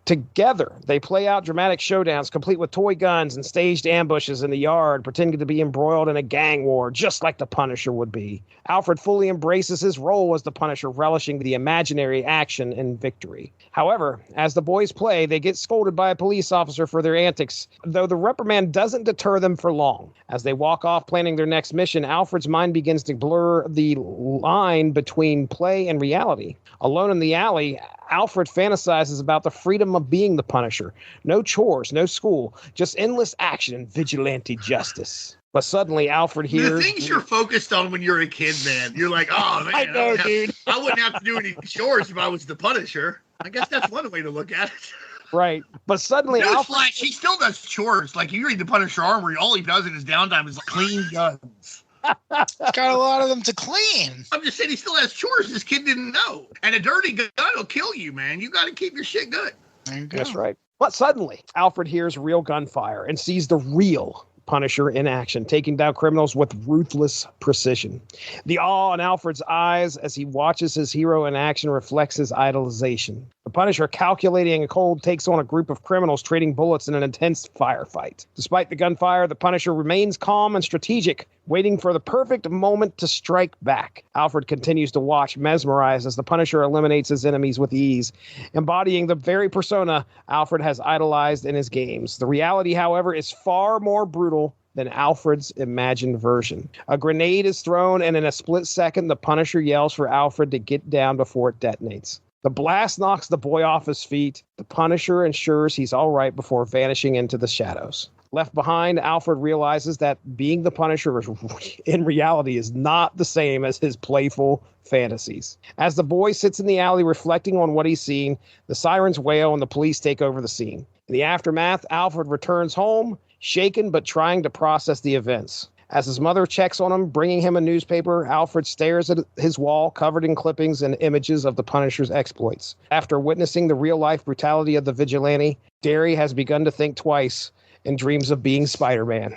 Together, they play out dramatic showdowns complete with toy guns and staged ambushes in the yard, pretending to be embroiled in a gang war, just like the Punisher would be. Alfred fully embraces his role as the Punisher, relishing the imaginary action and victory. However, as the boys play, they get scolded by a police officer for their antics, though the reprimand doesn't deter them for long. As they walk off planning their next mission, Alfred's mind begins to blur the line between play and reality. Alone in the alley, Alfred fantasizes about the freedom of being the Punisher. No chores, no school, just endless action and vigilante justice. But suddenly, Alfred hears... The things you're focused on when you're a kid, man. You're like, oh, man. I know, dude. I wouldn't have to do any chores if I was the Punisher. I guess that's one way to look at it. Right. But suddenly, Alfred... Flash, he still does chores. Like, you read the Punisher Armory, all he does in his downtime is clean guns. Got a lot of them to clean. I'm just saying he still has chores this kid didn't know. And a dirty gun will kill you, man. You got to keep your shit good. That's right. But suddenly, Alfred hears real gunfire and sees the real Punisher in action, taking down criminals with ruthless precision. The awe in Alfred's eyes as he watches his hero in action reflects his idolization. The Punisher, calculating and cold, takes on a group of criminals trading bullets in an intense firefight. Despite the gunfire, the Punisher remains calm and strategic, waiting for the perfect moment to strike back. Alfred continues to watch, mesmerized as the Punisher eliminates his enemies with ease, embodying the very persona Alfred has idolized in his games. The reality, however, is far more brutal than Alfred's imagined version. A grenade is thrown, and in a split second, the Punisher yells for Alfred to get down before it detonates. The blast knocks the boy off his feet. The Punisher ensures he's all right before vanishing into the shadows. Left behind, Alfred realizes that being the Punisher in reality is not the same as his playful fantasies. As the boy sits in the alley reflecting on what he's seen, the sirens wail and the police take over the scene. In the aftermath, Alfred returns home, shaken but trying to process the events. As his mother checks on him, bringing him a newspaper, Alfred stares at his wall covered in clippings and images of the Punisher's exploits. After witnessing the real-life brutality of the vigilante, Darry has begun to think twice and dreams of being Spider-Man.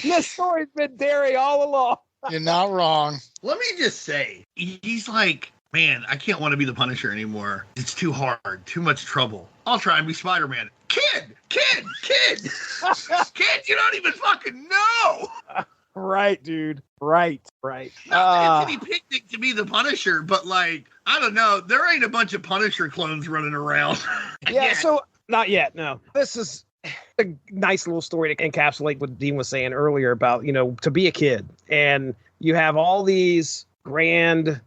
This story's been Darry all along. You're not wrong. Let me just say, he's like, man, I can't want to be the Punisher anymore. It's too hard, too much trouble. I'll try and be Spider-Man. Kid, you don't even fucking know. Right, dude. Right. Not that it's any picnic to be the Punisher, but like, I don't know. There ain't a bunch of Punisher clones running around. Yeah, so not yet, no. This is a nice little story to encapsulate what Dean was saying earlier about, to be a kid. And you have all these grand,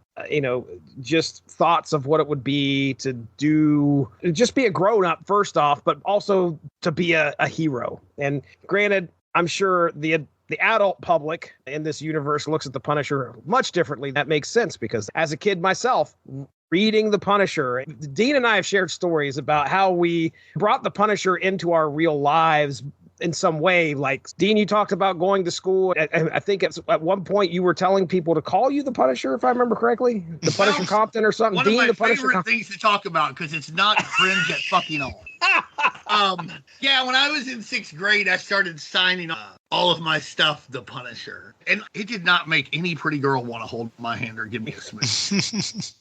just thoughts of what it would be to do, just be a grown up first off, but also to be a hero. And granted, I'm sure the adult public in this universe looks at the Punisher much differently. That makes sense because as a kid myself, reading the Punisher, Dean and I have shared stories about how we brought the Punisher into our real lives in some way. Like, Dean, you talked about going to school. I think at one point you were telling people to call you the Punisher, if I remember correctly. The Punisher Compton or something. One Dean, of the my Punisher favorite things to talk about because it's not cringe at fucking all. Yeah, when I was in 6th grade, I started signing all of my stuff the Punisher. And it did not make any pretty girl want to hold my hand or give me a smooch.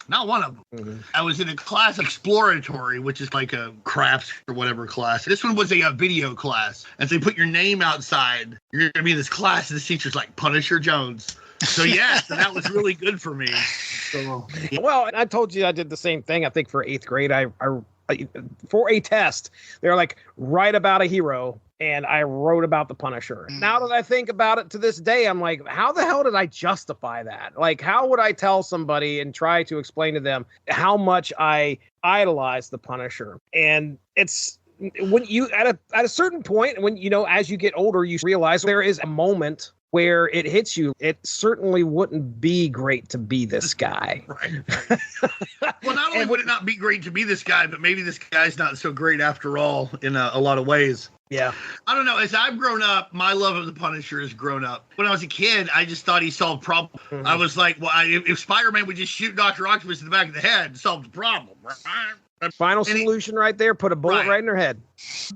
Not one of them. Mm-hmm. I was in a class exploratory, which is like a crafts or whatever class. This one was a video class. And so they put your name outside. You're going to be in this class. And this teacher's like, Punisher Jones. So, yes, and that was really good for me. So, yeah. Well, I told you I did the same thing. I think for 8th grade, I for a test. They're like, write about a hero. And I wrote about the Punisher. Now that I think about it to this day, I'm like, how the hell did I justify that? Like, how would I tell somebody and try to explain to them how much I idolize the Punisher? And it's when you at a certain point, when, you know, as you get older, you realize there is a moment where it hits you. It certainly wouldn't be great to be this guy. Right. Well, not only would it not be great to be this guy, but maybe this guy's not so great after all in a lot of ways. Yeah. I don't know. As I've grown up, my love of the Punisher has grown up. When I was a kid, I just thought he solved problems. Mm-hmm. I was like, well, if Spider-Man would just shoot Dr. Octopus in the back of the head, solve the problem. Final solution right there. Put a bullet right in their head.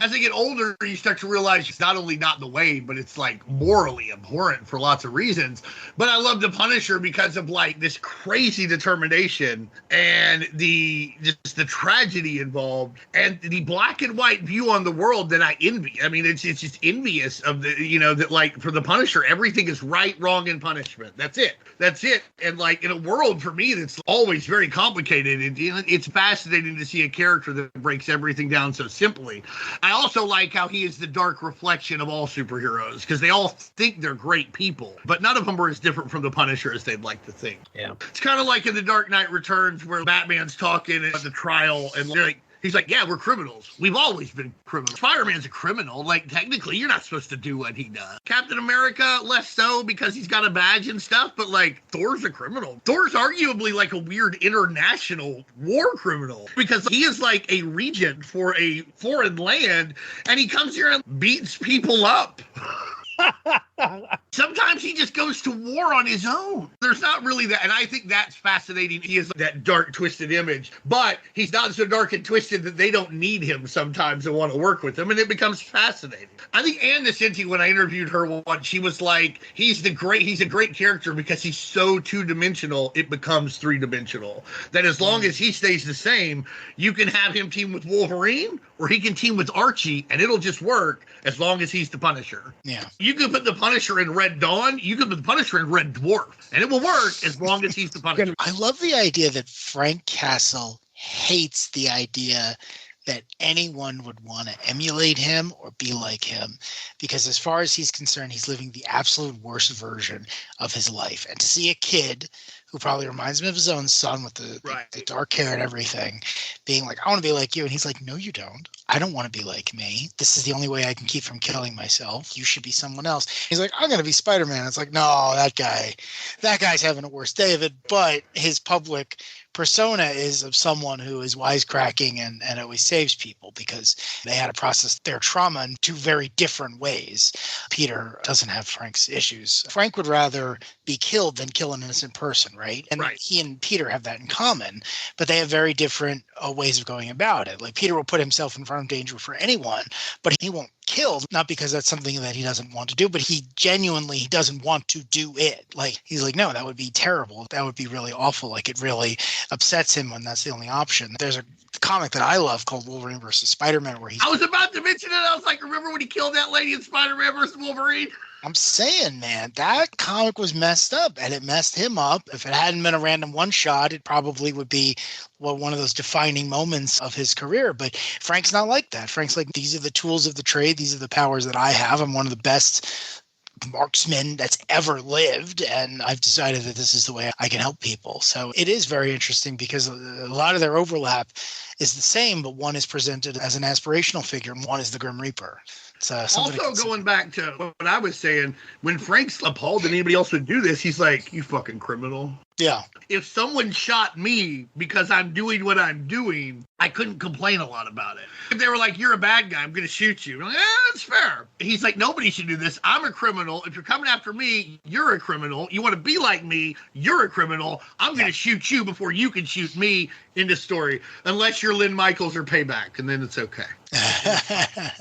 As I get older, you start to realize it's not only not in the way, but it's like morally abhorrent for lots of reasons. But I love the Punisher because of like this crazy determination and the tragedy involved and the black and white view on the world that I envy. I mean, it's just envious of the, you know, that like for the Punisher, everything is right, wrong, and punishment. That's it. And like in a world for me that's always very complicated, it's fascinating to see a character that breaks everything down so simply. I also like how he is the dark reflection of all superheroes because they all think they're great people, but none of them are as different from the Punisher as they'd like to think. Yeah. It's kind of like in The Dark Knight Returns where Batman's talking at the trial and he's like, yeah, we're criminals. We've always been criminals. Spider-Man's a criminal. Like, technically, you're not supposed to do what he does. Captain America, less so because he's got a badge and stuff, but, like, Thor's a criminal. Thor's arguably, like, a weird international war criminal because he is, like, a regent for a foreign land, and he comes here and beats people up. Sometimes he just goes to war on his own. There's not really that. And I think that's fascinating. He is that dark, twisted image, but he's not so dark and twisted that they don't need him sometimes and want to work with him. And it becomes fascinating. I think Ann Nesenti, when I interviewed her once, she was like, he's a great character because he's so two-dimensional, it becomes three-dimensional. That as long as he stays the same, you can have him team with Wolverine or he can team with Archie and it'll just work as long as he's the Punisher. Yeah. You can put the Punisher in Red Dawn, you can put the Punisher in Red Dwarf, and it will work as long as he's the Punisher. I love the idea that Frank Castle hates the idea that anyone would want to emulate him or be like him, because as far as he's concerned, he's living the absolute worst version of his life. And to see a kid who probably reminds me of his own son with the dark hair and everything, being like, I want to be like you. And he's like, no, you don't. I don't want to be like me. This is the only way I can keep from killing myself. You should be someone else. He's like, I'm going to be Spider-Man. It's like, no, that guy's having a worse day of it. But his public persona is of someone who is wisecracking and always saves people because they had to process their trauma in two very different ways. Peter doesn't have Frank's issues. Frank would rather be killed than kill an innocent person, right? And he and Peter have that in common, but they have very different ways of going about it. Like Peter will put himself in front of danger for anyone, but he won't kill, not because that's something that he doesn't want to do, but he genuinely doesn't want to do it. Like, he's like, no, that would be terrible. That would be really awful. Like, it really upsets him when that's the only option. There's a comic that I love called Wolverine versus Spider-Man where I was about to mention it. I was like, remember when he killed that lady in Spider-Man versus Wolverine? I'm saying, man, that comic was messed up, and it messed him up. If it hadn't been a random one-shot, it probably would be one of those defining moments of his career. But Frank's not like that. Frank's like, these are the tools of the trade. These are the powers that I have. I'm one of the best marksmen that's ever lived, and I've decided that this is the way I can help people. So it is very interesting because a lot of their overlap is the same, but one is presented as an aspirational figure and one is the Grim Reaper. Also, going back to what I was saying, when Frank's appalled that anybody else would do this, he's like, you fucking criminal. Yeah. If someone shot me because I'm doing what I'm doing, I couldn't complain a lot about it. If they were like, you're a bad guy, I'm going to shoot you. I'm like, that's fair. He's like, nobody should do this. I'm a criminal. If you're coming after me, you're a criminal. You want to be like me, you're a criminal. I'm going to shoot you before you can shoot me. End of story. Unless you're Lynn Michaels or Payback, and then it's okay.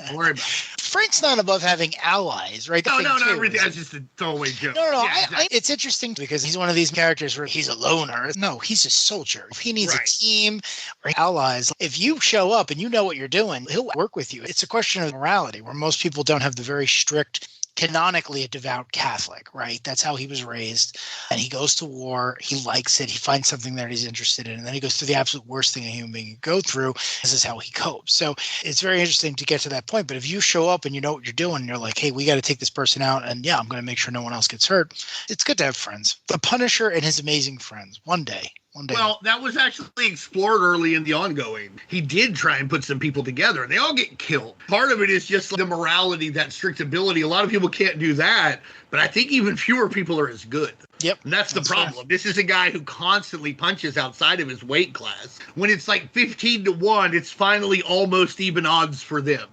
Don't worry about it. Frank's not above having allies, right? No, everything. That's just a throwaway joke. No, yeah, exactly. It's interesting because he's one of these characters where he's a loner. No, he's a soldier. If he needs a team or allies, if you show up and you know what you're doing, he'll work with you. It's a question of morality where most people don't have the very strict canonically a devout Catholic, right? That's how he was raised. And he goes to war. He likes it. He finds something that he's interested in. And then he goes through the absolute worst thing a human being can go through. This is how he copes. So it's very interesting to get to that point. But if you show up and you know what you're doing, and you're like, hey, we got to take this person out. And yeah, I'm going to make sure no one else gets hurt. It's good to have friends. The Punisher and his amazing friends. One day. Well, that was actually explored early in the ongoing. He did try and put some people together, and they all get killed. Part of it is just the morality, that strictability. A lot of people can't do that, but I think even fewer people are as good. Yep. And that's the problem. Right. This is a guy who constantly punches outside of his weight class. When it's like 15-1, it's finally almost even odds for them.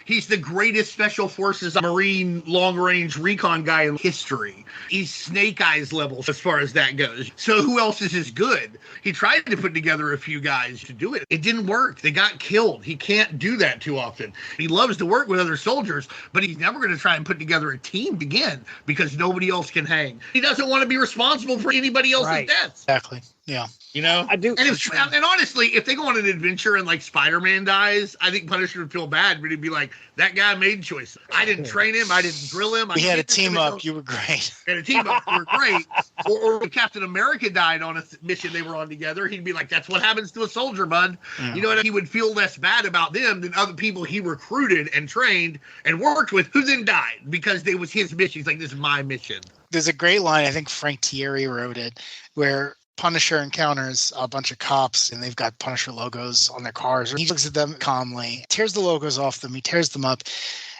He's the greatest special forces Marine long-range recon guy in history. He's Snake Eyes level as far as that goes. So who else is as good? He tried to put together a few guys to do it. It didn't work. They got killed. He can't do that too often. He loves to work with other soldiers, but he's never going to try and put together a team again because nobody else can hang. He doesn't want to be responsible for anybody else's deaths. Exactly. Yeah. You know? I do. And honestly, if they go on an adventure and like Spider-Man dies, I think Punisher would feel bad, but he'd be like, that guy made choices. I didn't train him. I didn't drill him. We had a team up. You were great. We had a team up. You were great. Or if Captain America died on a mission they were on together, he'd be like, that's what happens to a soldier, bud. You know what? He would feel less bad about them than other people he recruited and trained and worked with who then died because they was his mission. He's like, this is my mission. There's a great line, I think Frank Thierry wrote it, where Punisher encounters a bunch of cops and they've got Punisher logos on their cars. He looks at them calmly, tears the logos off them, he tears them up,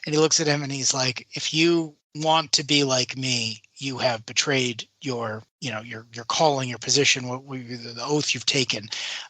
and he looks at him and he's like, if you want to be like me, you have betrayed your calling, your position, the oath you've taken.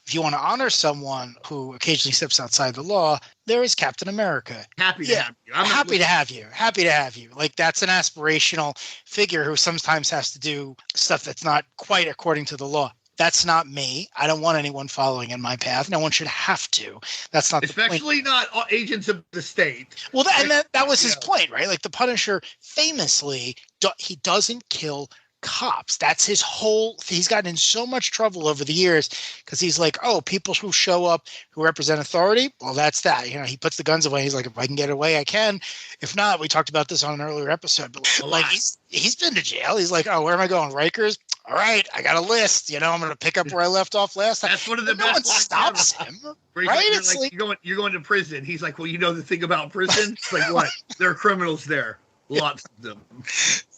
If you want to honor someone who occasionally steps outside the law, there is Captain America. Happy to have you. Happy to have you. Like, that's an aspirational figure who sometimes has to do stuff that's not quite according to the law. That's not me. I don't want anyone following in my path. No one should have to. That's not especially not agents of the state. Well, that was his point, right? Like, the Punisher famously, he doesn't kill cops. That's his whole. He's gotten in so much trouble over the years because he's like, oh, people who show up who represent authority. Well, that's that. You know, he puts the guns away. He's like, if I can get away, I can. If not, we talked about this on an earlier episode. But like, he's been to jail. He's like, oh, where am I going? Rikers. All right, I got a list. You know, I'm going to pick up where I left off last time. That's one of the best. No one stops him, right? It's like you're going to prison. He's like, well, you know the thing about prison? It's like, what? There are criminals there. Lots of them.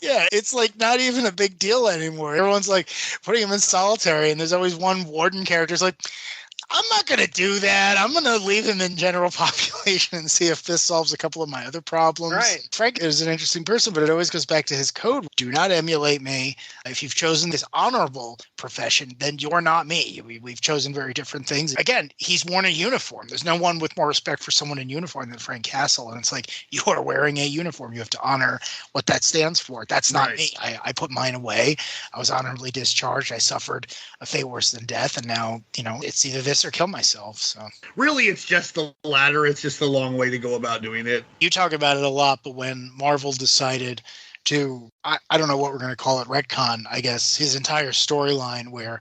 Yeah, it's like not even a big deal anymore. Everyone's like putting him in solitary, and there's always one warden character. It's like, I'm not going to do that. I'm going to leave him in general population and see if this solves a couple of my other problems. Right. Frank is an interesting person, but it always goes back to his code. Do not emulate me. If you've chosen this honorable profession, then you're not me. We've chosen very different things. Again, he's worn a uniform. There's no one with more respect for someone in uniform than Frank Castle. And it's like, you are wearing a uniform. You have to honor what that stands for. That's not me. I put mine away. I was honorably discharged. I suffered a fate worse than death. And now, it's either this or kill myself. So really, it's just the latter. It's just the long way to go about doing it. You talk about it a lot, but when Marvel decided to, I don't know what we're going to call it, retcon, I guess, his entire storyline where,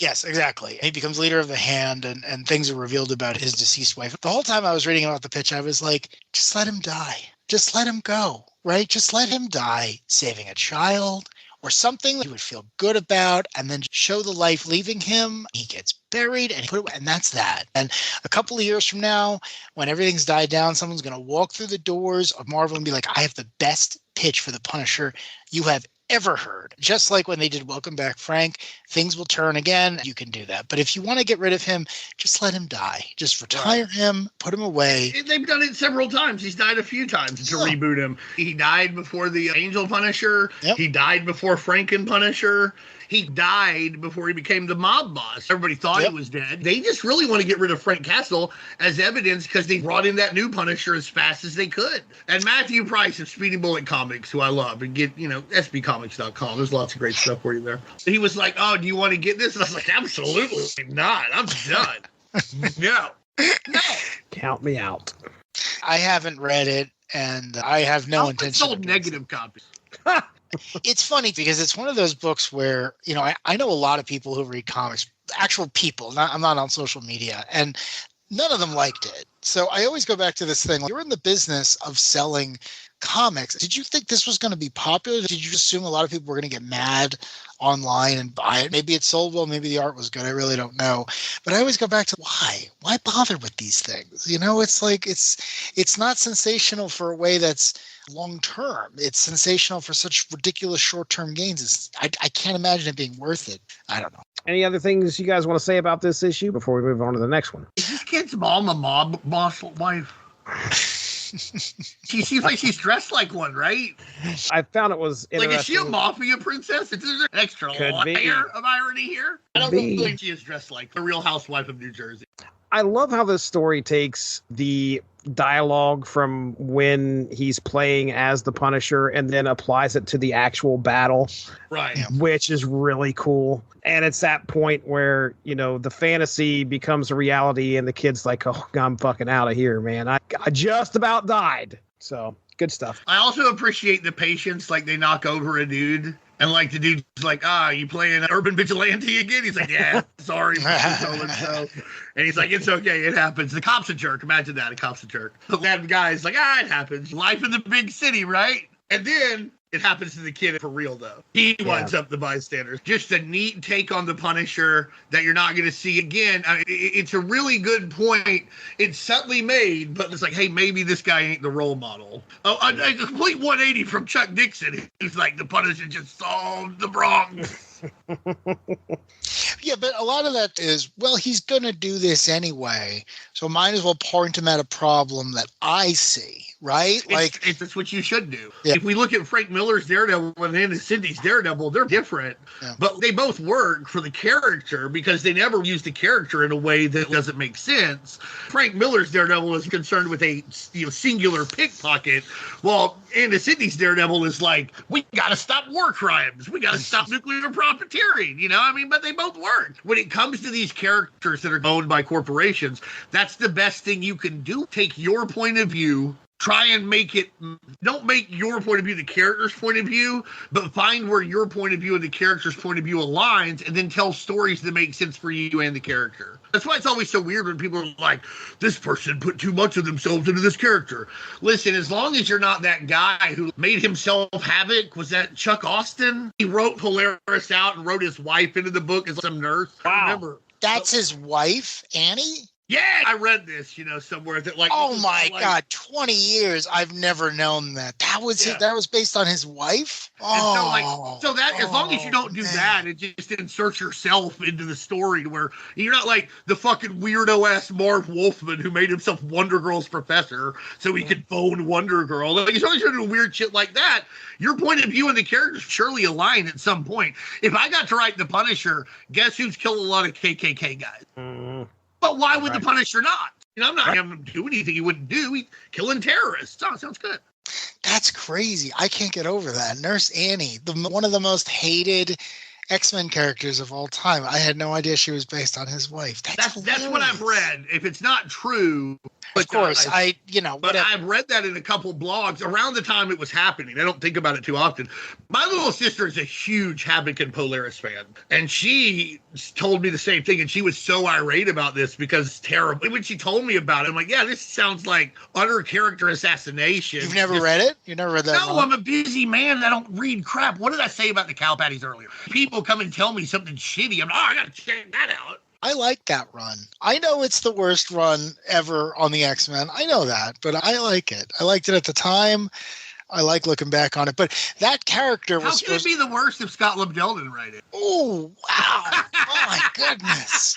yes, exactly. He becomes leader of the Hand and things are revealed about his deceased wife. The whole time I was reading about the pitch, I was like, just let him die. Just let him go, right? Just let him die, saving a child or something he would feel good about, and then show the life leaving him. He gets buried and that's that. And a couple of years from now, when everything's died down, someone's going to walk through the doors of Marvel and be like, I have the best pitch for the Punisher you have ever heard. Just like when they did Welcome Back, Frank, things will turn again. You can do that. But if you want to get rid of him, just let him die. Just retire him, put him away. They've done it several times. He's died a few times to reboot him. He died before the Angel Punisher. Yep. He died before Franken Punisher. He died before he became the mob boss. Everybody thought he was dead. They just really want to get rid of Frank Castle as evidence because they brought in that new Punisher as fast as they could. And Matthew Price of Speedy Bullet Comics, who I love, and get, sbcomics.com. There's lots of great stuff for you there. He was like, oh, do you want to get this? And I was like, absolutely not. I'm done. No. Count me out. I haven't read it, and I have no intention. Sold negative copies. It's funny because it's one of those books where, I know a lot of people who read comics, actual people, I'm not on social media, and none of them liked it. So I always go back to this thing. You're in the business of selling comics. Did you think this was going to be popular? Did you assume a lot of people were going to get mad online and buy it? Maybe it sold well, maybe the art was good. I really don't know. But I always go back to why? Why bother with these things? You know, it's like it's not sensational for a way that's long term. It's sensational for such ridiculous short term gains. I can't imagine it being worth it. I don't know. Any other things you guys want to say about this issue before we move on to the next one? Is this kid's mom a mob boss wife? She seems like she's dressed like one, right? I found it was interesting. Like, is she a mafia princess? Is there an extra layer of irony here? I don't think she is dressed like the Real Housewife of New Jersey. I love how this story takes the dialogue from when he's playing as the Punisher and then applies it to the actual battle, right? Which is really cool. And it's that point where, you know, the fantasy becomes a reality and the kid's like, oh, I'm fucking out of here, man. I just about died. So good stuff. I also appreciate the patience. Like, they knock over a dude and like the dude's like, you playing Urban Vigilante again? He's like, yeah, sorry, so-and-so. And he's like, it's okay, it happens. The cop's a jerk. Imagine that, a cop's a jerk. The bad guy's like, it happens. Life in the big city, right? And then it happens to the kid for real, though. He winds up the bystanders. Just a neat take on the Punisher that you're not going to see again. I mean, it's a really good point. It's subtly made, but it's like, hey, maybe this guy ain't the role model. A complete 180 from Chuck Dixon. He's like, the Punisher just solved the Bronx. Yeah, but a lot of that is, well, he's going to do this anyway, so might as well point him at a problem that I see, right? That's what you should do. Yeah. If we look at Frank Miller's Daredevil and Anna Cindy's Daredevil, they're different, but they both work for the character because they never use the character in a way that doesn't make sense. Frank Miller's Daredevil is concerned with a singular pickpocket, while Anna Cindy's Daredevil is like, we got to stop war crimes. We got to stop nuclear profiteering, you know? I mean, but they both work. When it comes to these characters that are owned by corporations, that's the best thing you can do. Take your point of view, try and don't make your point of view the character's point of view, but find where your point of view and the character's point of view aligns, and then tell stories that make sense for you and the character. That's why it's always so weird when people are like, this person put too much of themselves into this character. Listen, as long as you're not that guy who made himself Havoc, was that Chuck Austin? He wrote Polaris out and wrote his wife into the book as some nurse. Wow. I remember. That's his wife, Annie? Yeah, I read this, somewhere that like. Oh my God! 20 years, I've never known that. That was based on his wife. So that as long as you don't do that, and just insert yourself into the story, to where you're not like the fucking weirdo ass Marv Wolfman who made himself Wonder Girl's professor so he could phone Wonder Girl. Like, as long as you're doing weird shit like that, your point of view and the characters surely align at some point. If I got to write the Punisher, guess who's killed a lot of KKK guys? Mm-hmm. But why would the Punisher not? I'm not having him do anything he wouldn't do. He's killing terrorists. Oh, sounds good. That's crazy. I can't get over that. Nurse Annie, one of the most hated X-Men characters of all time. I had no idea she was based on his wife. That's what I've read. If it's not true, of course, But I've read that in a couple blogs around the time it was happening. I don't think about it too often. My little sister is a huge Havoc and Polaris fan, and she told me the same thing. And she was so irate about this because it's terrible. When she told me about it, I'm like, yeah, this sounds like utter character assassination. You've never read it? You never read that? No, I'm a busy man. I don't read crap. What did I say about the cow patties earlier? People come and tell me something shitty. I'm like, I got to check that out. I like that run. I know it's the worst run ever on the X-Men. I know that, but I like it. I liked it at the time. I like looking back on it. But that character was How can it be the worst if Scott Lobdell didn't write it? Oh, wow. Oh, my goodness.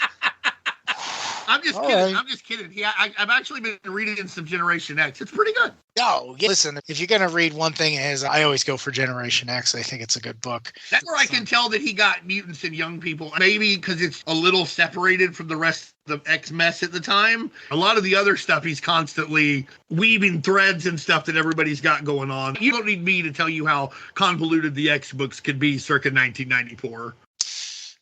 I'm just kidding. Right. I'm just kidding. I've actually been reading some Generation X. It's pretty good. No, listen, if you're going to read one thing, I always go for Generation X. I think it's a good book. That's where I can tell that he got mutants and young people. Maybe because it's a little separated from the rest of the X mess at the time. A lot of the other stuff, he's constantly weaving threads and stuff that everybody's got going on. You don't need me to tell you how convoluted the X books could be circa 1994.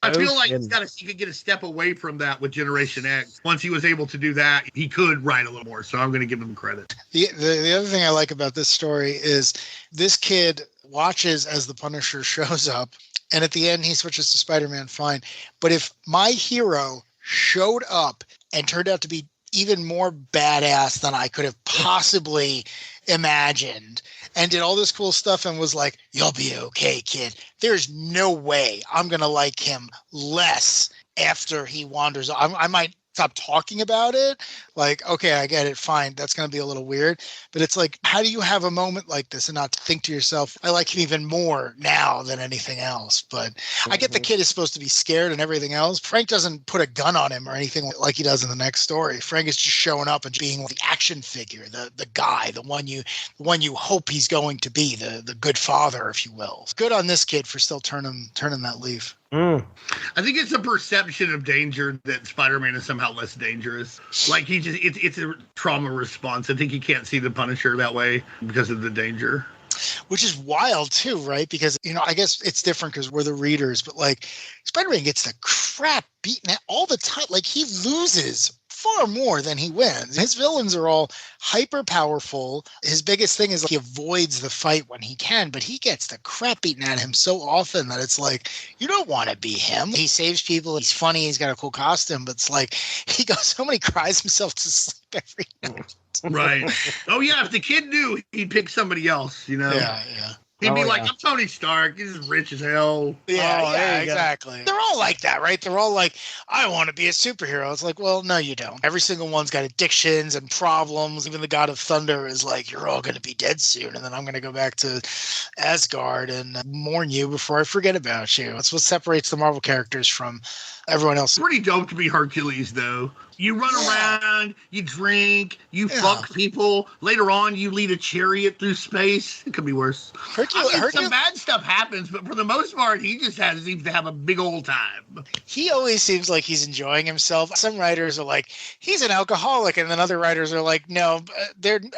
I feel like he could get a step away from that with Generation X. Once he was able to do that, he could write a little more. So I'm going to give him credit. The other thing I like about this story is this kid watches as the Punisher shows up, and at the end he switches to Spider-Man, fine. But if my hero showed up and turned out to be even more badass than I could have possibly imagined and did all this cool stuff and was like, you'll be okay, kid. There's no way I'm going to like him less after he wanders. I might stop talking about it. Like, okay, I get it. Fine. That's going to be a little weird. But it's like, how do you have a moment like this and not think to yourself, I like him even more now than anything else? But I get the kid is supposed to be scared and everything else. Frank doesn't put a gun on him or anything like he does in the next story. Frank is just showing up and being the action figure, the guy, the one you hope he's going to be, the good father, if you will. Good on this kid for still turning that leaf. I think it's a perception of danger that Spider-Man is somehow less dangerous. Like it's a trauma response. I think he can't see the Punisher that way because of the danger. Which is wild too, right? Because, I guess it's different because we're the readers, but like Spider-Man gets the crap beaten out all the time. Like he loses far more than he wins. His villains are all hyper powerful. His biggest thing is he avoids the fight when he can, but he gets the crap beaten out of him so often that it's like, you don't want to be him. He saves people. He's funny. He's got a cool costume, but it's like he goes home and he cries himself to sleep every night. Right. Oh, yeah. If the kid knew, he'd pick somebody else, Yeah. He'd be like, I'm Tony Stark. He's rich as hell. Yeah, exactly. They're all like that, right? They're all like, I want to be a superhero. It's like, well, no, you don't. Every single one's got addictions and problems. Even the God of Thunder is like, you're all going to be dead soon. And then I'm going to go back to Asgard and mourn you before I forget about you. That's what separates the Marvel characters from everyone else. Pretty dope to be Hercules, though. You run around, you drink, you fuck people. Later on, you lead a chariot through space. It could be worse. Some bad stuff happens, but for the most part, he just seems to have a big old time. He always seems like he's enjoying himself. Some writers are like, he's an alcoholic, and then other writers are like, no,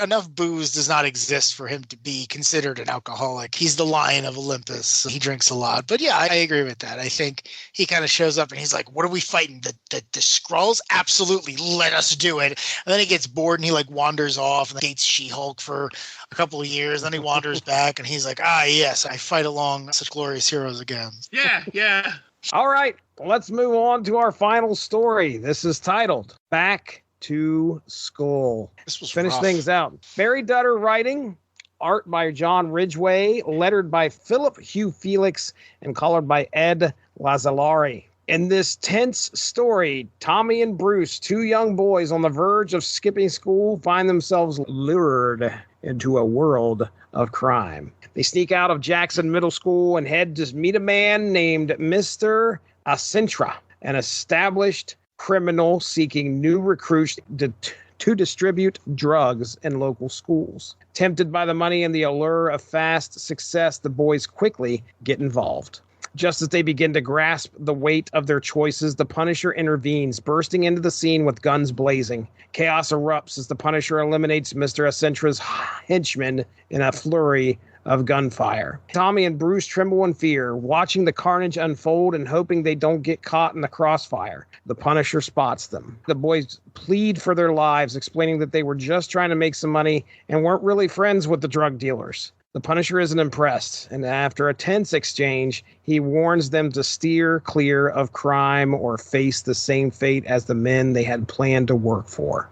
enough booze does not exist for him to be considered an alcoholic. He's the Lion of Olympus. He drinks a lot. But yeah, I agree with that. I think he kind of shows up and he's like, what are we fighting? The Skrulls? Absolutely, let us do it. And then he gets bored and he like wanders off and dates She-Hulk for a couple of years. Then he wanders back and he's like, yes, I fight along such glorious heroes again. Yeah. All right, let's move on to our final story. This is titled Back to School. This was Finish rough. things out. Barry Dutter writing, art by John Ridgway, lettered by Philip Hugh Felix, and colored by Ed Lazzolari. In this tense story, Tommy and Bruce, two young boys on the verge of skipping school, find themselves lured into a world of crime. They sneak out of Jackson Middle School and head to meet a man named Mr. Acentra, an established criminal seeking new recruits to distribute drugs in local schools. Tempted by the money and the allure of fast success, the boys quickly get involved. Just as they begin to grasp the weight of their choices, the Punisher intervenes, bursting into the scene with guns blazing. Chaos erupts as the Punisher eliminates Mr. Acentra's henchmen in a flurry of gunfire. Tommy and Bruce tremble in fear, watching the carnage unfold and hoping they don't get caught in the crossfire. The Punisher spots them. The boys plead for their lives, explaining that they were just trying to make some money and weren't really friends with the drug dealers. The Punisher isn't impressed, and after a tense exchange, he warns them to steer clear of crime or face the same fate as the men they had planned to work for.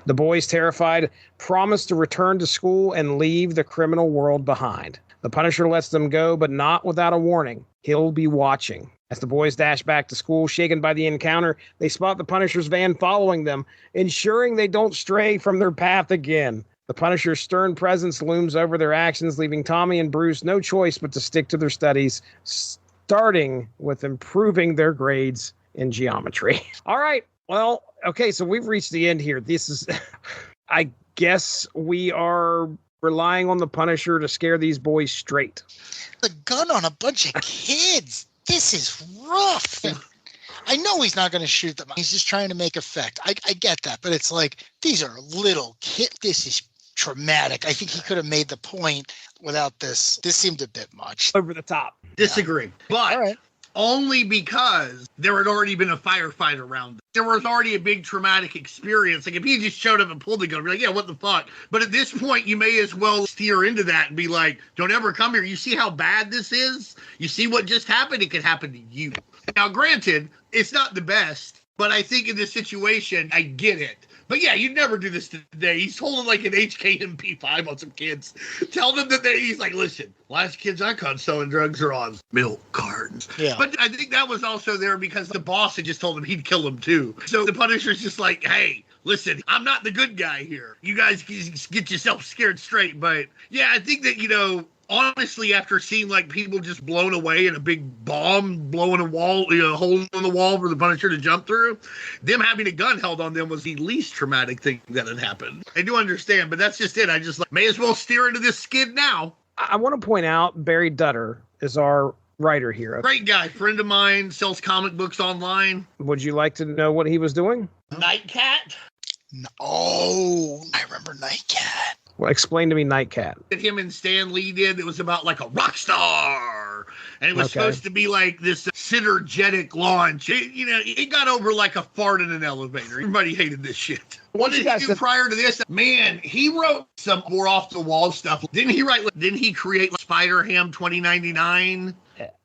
The boys, terrified, promise to return to school and leave the criminal world behind. The Punisher lets them go, but not without a warning. He'll be watching. As the boys dash back to school, shaken by the encounter, they spot the Punisher's van following them, ensuring they don't stray from their path again. The Punisher's stern presence looms over their actions, leaving Tommy and Bruce no choice but to stick to their studies, starting with improving their grades in geometry. All right. Well, okay, so we've reached the end here. This is, I guess we are relying on the Punisher to scare these boys straight. The gun on a bunch of kids. This is rough. I know he's not going to shoot them. He's just trying to make effect. I get that, but it's like, these are little kids. This is traumatic. I think he could have made the point without this. This seemed a bit much. Over the top. Disagree. But all right. Only because there had already been a firefight around them. There was already a big traumatic experience. Like, if he just showed up and pulled the gun, I'd be like, yeah, what the fuck? But at this point, you may as well steer into that and be like, don't ever come here. You see how bad this is? You see what just happened? It could happen to you. Now, granted, it's not the best, but I think in this situation, I get it. But yeah, you'd never do this today. He's holding like an HKMP5 on some kids. Tell them that he's like, listen, last kids I caught selling drugs are on milk cartons. Yeah. But I think that was also there because the boss had just told him he'd kill him too. So the Punisher's just like, hey, listen, I'm not the good guy here. You guys get yourself scared straight. But yeah, I think that, honestly, after seeing like people just blown away in a big bomb blowing a wall, hole in the wall for the Punisher to jump through, them having a gun held on them was the least traumatic thing that had happened. I do understand, but that's just it. I just may as well steer into this skid now. I want to point out Barry Dutter is our writer here. Great guy, friend of mine, sells comic books online. Would you like to know what he was doing? Nightcat? Oh, I remember Nightcat. Well, explain to me Nightcat. That him and Stan Lee did. It was about like a rock star. And it was supposed to be like this synergetic launch. It got over like a fart in an elevator. Everybody hated this shit. What did he do prior to this? Man, he wrote some more off-the-wall stuff. Didn't he create Spider-Ham 2099?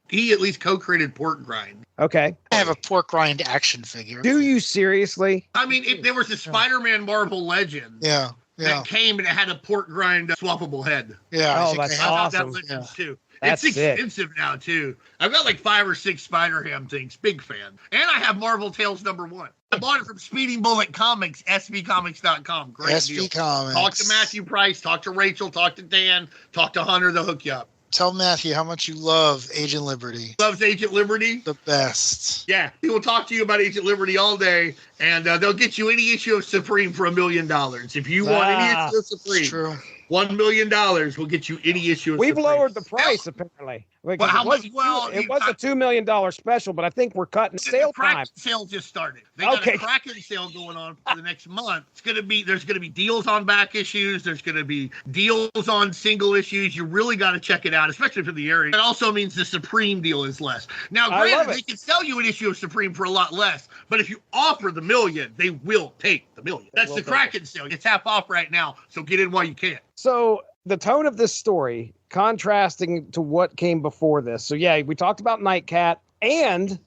He at least co-created Pork Grind. Okay. I have a Pork Grind action figure. Do you seriously? I mean, if there was a Spider-Man Marvel Legend. Yeah. That came and it had a Pork Grind swappable head. Yeah. Oh, that's awesome. That Legends too. That's it's expensive now too. I've got like 5 or 6 Spider-Ham things. Big fan. And I have Marvel Tales #1. I bought it from Speeding Bullet Comics, sbcomics.com. Great deal. Comics. Talk to Matthew Price, talk to Rachel, talk to Dan, talk to Hunter. They'll hook you up. Tell Matthew how much you love Agent Liberty. Loves Agent Liberty? The best. Yeah, he will talk to you about Agent Liberty all day, and they'll get you any issue of Supreme for $1 million. If you want any issue of Supreme, it's true. $1 million will get you any issue of We've Supreme. lowered the price, apparently. Well, how much? Well, it was a $2 million special, but I think we're cutting sale time. Sale just started. They got a Kraken sale going on for the next month. There's gonna be deals on back issues. There's gonna be deals on single issues. You really got to check it out, especially for the area. It also means the Supreme deal is less. Now, granted, they can sell you an issue of Supreme for a lot less, but if you offer the $1 million, they will take the $1 million. That's the Kraken sale. It's half off right now, so get in while you can. So the tone of this story, contrasting to what came before this. So yeah, we talked about Nightcat, and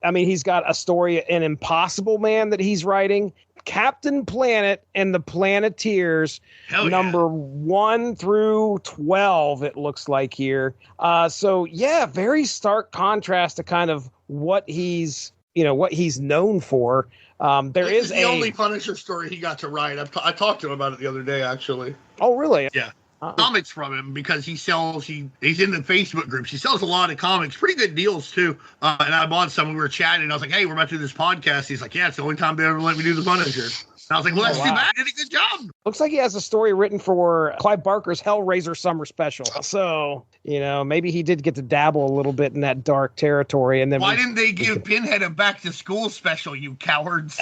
I mean, he's got a story, an Impossible Man that he's writing, Captain Planet and the Planeteers, number 1 through 12. It looks like here. So yeah, very stark contrast to kind of what he's known for. This is the only Punisher story he got to write. I talked to him about it the other day, actually. Oh, really? Yeah. Comics from him because he's in the Facebook groups. He sells a lot of comics, pretty good deals too. And I bought some. We were chatting. And I was like, "Hey, we're about to do this podcast." He's like, "Yeah, it's the only time they ever let me do the Punisher." And I was like, "Well, that's too bad. You did a good job." Looks like he has a story written for Clive Barker's Hellraiser Summer Special. So maybe he did get to dabble a little bit in that dark territory. And then why didn't they give Pinhead a back to school special? You cowards!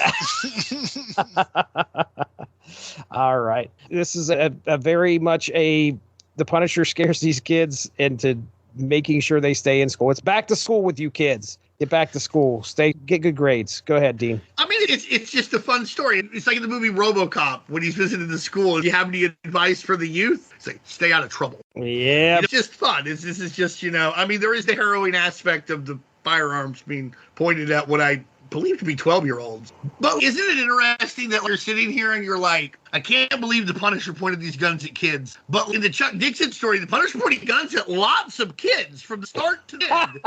All right. This is a very much the Punisher scares these kids into making sure they stay in school. It's back to school with you kids. Get back to school. Get good grades. Go ahead, Dean. I mean, it's just a fun story. It's like in the movie RoboCop when he's visiting the school. If you have any advice for the youth, it's like, stay out of trouble. Yeah. It's just fun. This is just, there is the harrowing aspect of the firearms being pointed at what I believe to be 12-year-olds. But isn't it interesting that you're sitting here and you're like, I can't believe the Punisher pointed these guns at kids. But in the Chuck Dixon story, the Punisher pointed guns at lots of kids from the start to the end.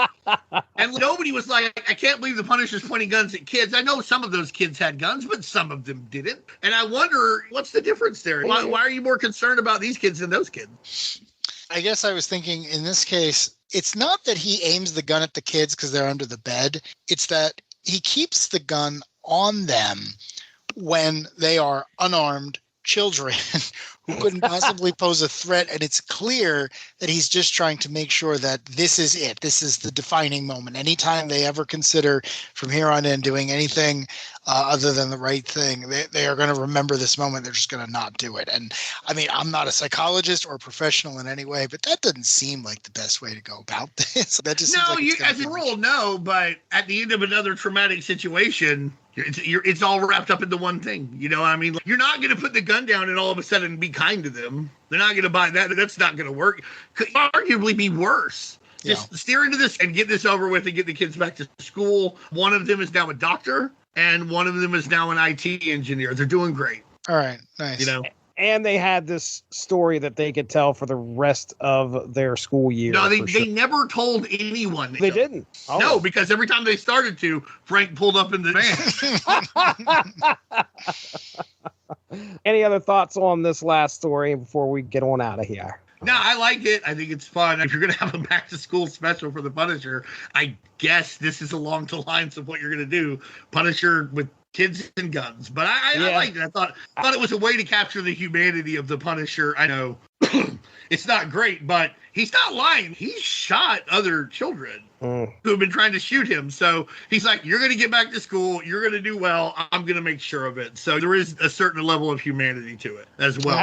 And nobody was like, I can't believe the Punisher's pointing guns at kids. I know some of those kids had guns, but some of them didn't. And I wonder, what's the difference there? Why are you more concerned about these kids than those kids? I guess I was thinking in this case, it's not that he aims the gun at the kids because they're under the bed. It's that he keeps the gun on them when they are unarmed children who couldn't possibly pose a threat. And it's clear that he's just trying to make sure that this is it. This is the defining moment. Anytime they ever consider from here on in doing anything other than the right thing, they are going to remember this moment. They're just going to not do it. And I mean, I'm not a psychologist or a professional in any way, but that doesn't seem like the best way to go about this. That just seems like as a rule, no. But at the end of another traumatic situation, it's all wrapped up into one thing. You know what I mean? You're not going to put the gun down and all of a sudden be kind to them. They're not going to buy that. That's not going to work. Could arguably be worse. Just steer into this and get this over with and get the kids back to school. One of them is now a doctor, and one of them is now an IT engineer. They're doing great. All right, nice. You know, and they had this story that they could tell for the rest of their school year. No, they never told anyone. They didn't. Oh. No, because every time they started to, Frank pulled up in the van. Any other thoughts on this last story before we get on out of here? No, I like it. I think it's fun. If you're going to have a back-to-school special for the Punisher, I guess this is along the lines of what you're going to do. Punisher with kids and guns. But I liked it. I thought it was a way to capture the humanity of the Punisher. I know it's not great, but he's not lying. He shot other children who have been trying to shoot him. So he's like, you're going to get back to school. You're going to do well. I'm going to make sure of it. So there is a certain level of humanity to it as well.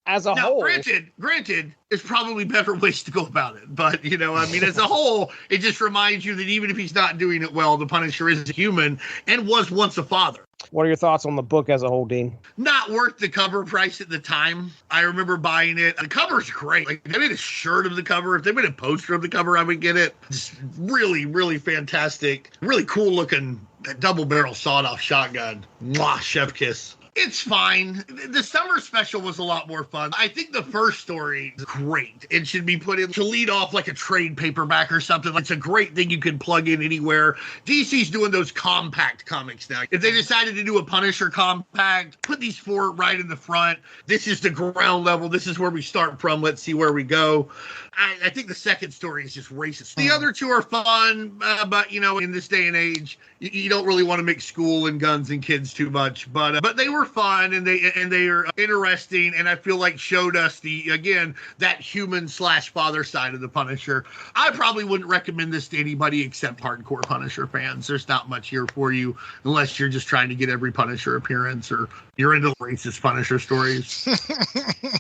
As a whole. Granted, there's probably better ways to go about it. But, as a whole, it just reminds you that even if he's not doing it well, the Punisher is a human and was once a father. What are your thoughts on the book as a whole, Dean? Not worth the cover price at the time. I remember buying it. The cover's great. Like, if they made a shirt of the cover, if they made a poster of the cover, I would get it. It's really, really fantastic. Really cool looking double barrel sawed-off shotgun. Mwah, chef kiss. It's fine. The summer special was a lot more fun. I think the first story is great. It should be put in to lead off like a trade paperback or something. It's a great thing you can plug in anywhere. DC's doing those compact comics now. If they decided to do a Punisher compact, put these four right in the front. This is the ground level. This is where we start from. Let's see where we go. I think the second story is just racist. The other two are fun, but in this day and age, you don't really want to mix school and guns and kids too much. But they were fun and they are interesting, and I feel like showed us that human / father side of the Punisher. I probably wouldn't recommend this to anybody except hardcore Punisher fans. There's not much here for you unless you're just trying to get every Punisher appearance or you're into racist Punisher stories.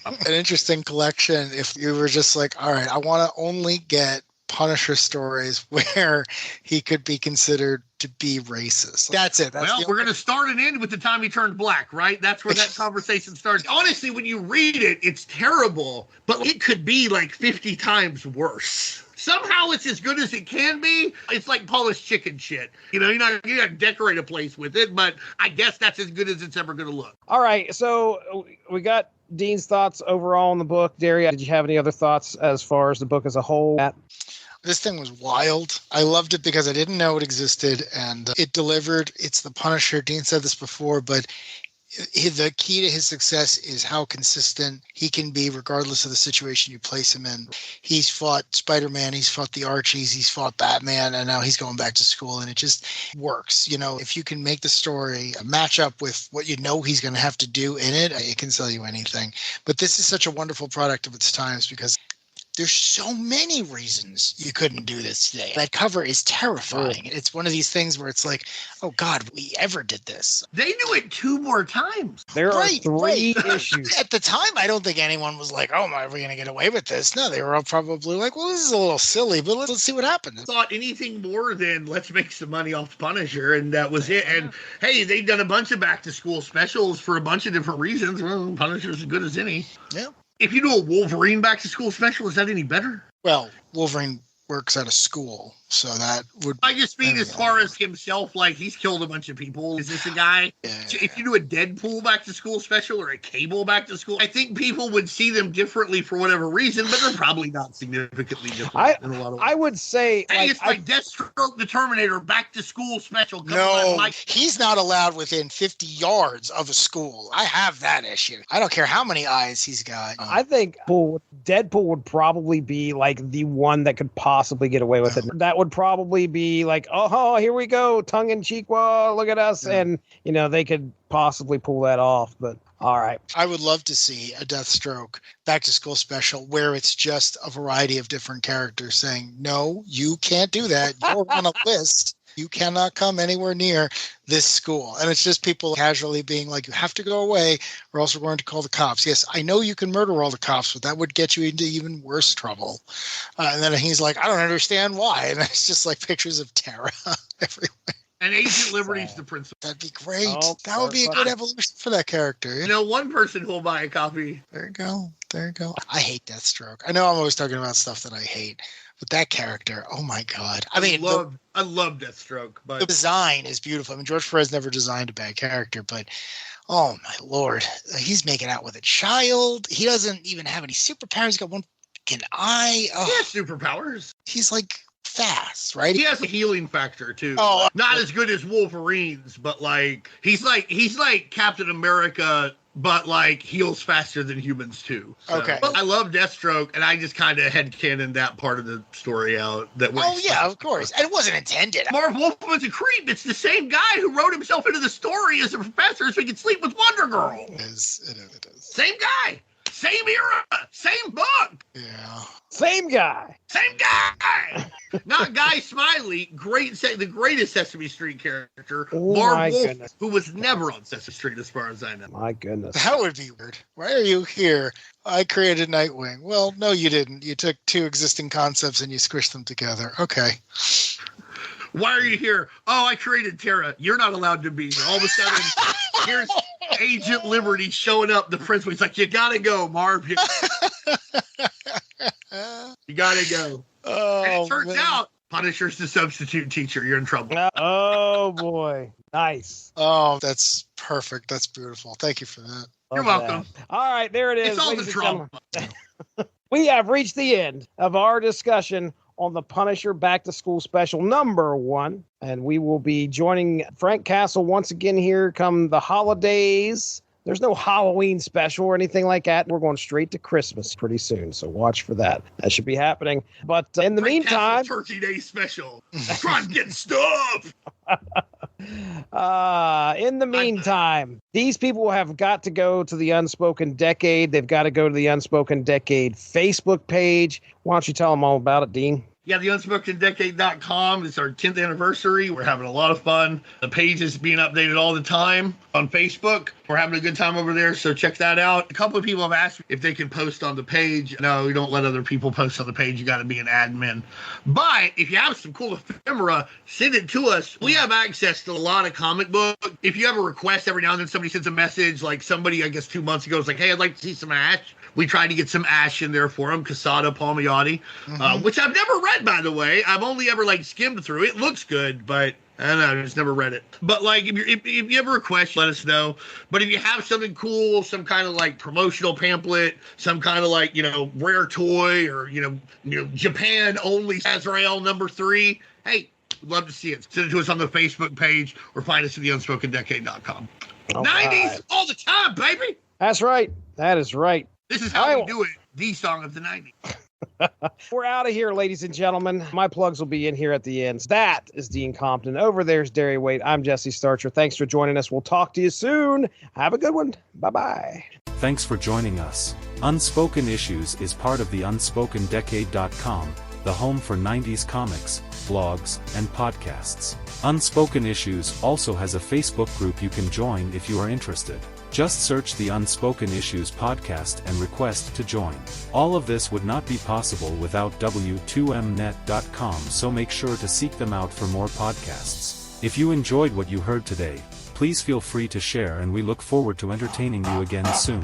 An interesting collection if you were just like, all right, I want to only get Punisher stories where he could be considered to be racist. That's it. We're going to start and end with the time he turned black, right? That's where that conversation starts. Honestly, when you read it, it's terrible, but it could be like 50 times worse. Somehow it's as good as it can be. It's like polished chicken shit. You're not going to decorate a place with it, but I guess that's as good as it's ever going to look. All right, so we got Dean's thoughts overall on the book. Darry, did you have any other thoughts as far as the book as a whole? This thing was wild. I loved it because I didn't know it existed, and it delivered. It's the Punisher. Dean said this before, but the key to his success is how consistent he can be regardless of the situation you place him in. He's fought Spider-Man, he's fought the Archies, he's fought Batman, and now he's going back to school, and it just works. If you can make the story match up with what he's going to have to do in it, it can sell you anything. But this is such a wonderful product of its times because there's so many reasons you couldn't do this today. That cover is terrifying. It's one of these things where it's like, oh, God, we ever did this. They do it 2 more times. There are 3 issues. At the time, I don't think anyone was like, oh, are we going to get away with this? No, they were all probably like, well, this is a little silly, but let's see what happens. Thought anything more than let's make some money off Punisher, and that was it. And, hey, they've done a bunch of back-to-school specials for a bunch of different reasons. Well, Punisher's as good as any. Yeah. If you do a Wolverine back-to-school special, is that any better? Well, Wolverine works out of school, so that would... I just mean as far as himself, like, he's killed a bunch of people. Is this a guy? Yeah. If you do a Deadpool back-to-school special or a Cable back-to-school, I think people would see them differently for whatever reason, but they're probably not significantly different in a lot of ways. I would say... Hey, it's like Deathstroke the Terminator back-to-school special. No, he's not allowed within 50 yards of a school. I have that issue. I don't care how many eyes he's got. I think Deadpool would probably be like the one that could possibly get away with it. That would probably be like, oh, here we go, tongue in cheek. Whoa, look at us, and they could possibly pull that off. But all right, I would love to see a Deathstroke back to school special where it's just a variety of different characters saying, no, you can't do that. You're on a list. You cannot come anywhere near this school. And it's just people casually being like, you have to go away or else we're going to call the cops. Yes, I know you can murder all the cops, but that would get you into even worse trouble. And then he's like, I don't understand why. And it's just like pictures of Terra everywhere. And Agent Liberty's the principal. That'd be great. That would be a good evolution for that character. One person who will buy a copy. There you go. I hate Deathstroke. I know I'm always talking about stuff that I hate, with that character. Oh my God. I love Deathstroke, but the design is beautiful. I mean, George Perez never designed a bad character, but oh my Lord, he's making out with a child. He doesn't even have any superpowers. He's got one fucking eye. Oh, he has superpowers. He's like fast, right? He has a healing factor too. Oh, not as good as Wolverine's, but like he's like Captain America, but like heals faster than humans too. So. Okay. But I love Deathstroke, and I just kind of headcanon that part of the story out. Of course. And it wasn't intended. Marv Wolfman's a creep. It's the same guy who wrote himself into the story as a professor so he could sleep with Wonder Girl. It is. Same guy. Same era, same book. Yeah. Same guy. Not Guy Smiley, the greatest Sesame Street character. Oh, Marv Wolf, who was never on Sesame Street as far as I know. My goodness. That would be weird. Why are you here? I created Nightwing. Well, no, you didn't. You took two existing concepts and you squished them together. Okay. Why are you here? Oh, I created Terra. You're not allowed to be here. All of a sudden, here's Agent Liberty showing up. The principal, he's like, you gotta go, Marv. You gotta go. Oh, and it turns out Punisher's the substitute teacher. You're in trouble. Oh boy. Nice. Oh, that's perfect. That's beautiful. Thank you for that. You're welcome. All right, there it is. It's all the trauma. We have reached the end of our discussion on the Punisher Back to School Special #1. And we will be joining Frank Castle once again here come the holidays. There's no Halloween special or anything like that. We're going straight to Christmas pretty soon. So watch for that. That should be happening. But in the Frank meantime, Castle Turkey Day special. Try and get stuff. In the meantime, these people have got to go to the Unspoken Decade. They've got to go to the Unspoken Decade Facebook page. Why don't you tell them all about it, Dean? Yeah, the unspokendecade.com is our 10th anniversary. We're having a lot of fun. The page is being updated all the time on Facebook. We're having a good time over there, so check that out. A couple of people have asked if they can post on the page. No, we don't let other people post on the page. You got to be an admin. But if you have some cool ephemera, send it to us. We have access to a lot of comic books. If you have a request, every now and then somebody sends a message, like somebody, I guess 2 months ago, was like, hey, I'd like to see some Ash. We tried to get some Ash in there for him, Quesada Palmiotti, which I've never read, by the way. I've only ever skimmed through. It looks good, but I don't know. I just never read it. But if you have a request, let us know. But if you have something cool, some kind of promotional pamphlet, some kind of rare toy, or Japan only Azrael #3, hey, we'd love to see it. Send it to us on the Facebook page or find us at the unspokendecade.com. 90s all the time, baby. That's right. That is right. This is how we do it. The song of the 90s. We're out of here, ladies and gentlemen. My plugs will be in here at the end. That is Dean Compton. Over there's Darry Waite. I'm Jesse Starcher. Thanks for joining us. We'll talk to you soon. Have a good one. Bye-bye. Thanks for joining us. Unspoken Issues is part of the unspokendecade.com, the home for 90s comics, blogs, and podcasts. Unspoken Issues also has a Facebook group you can join if you are interested. Just search the Unspoken Issues podcast and request to join. All of this would not be possible without W2Mnet.com, so make sure to seek them out for more podcasts. If you enjoyed what you heard today, please feel free to share, and we look forward to entertaining you again soon.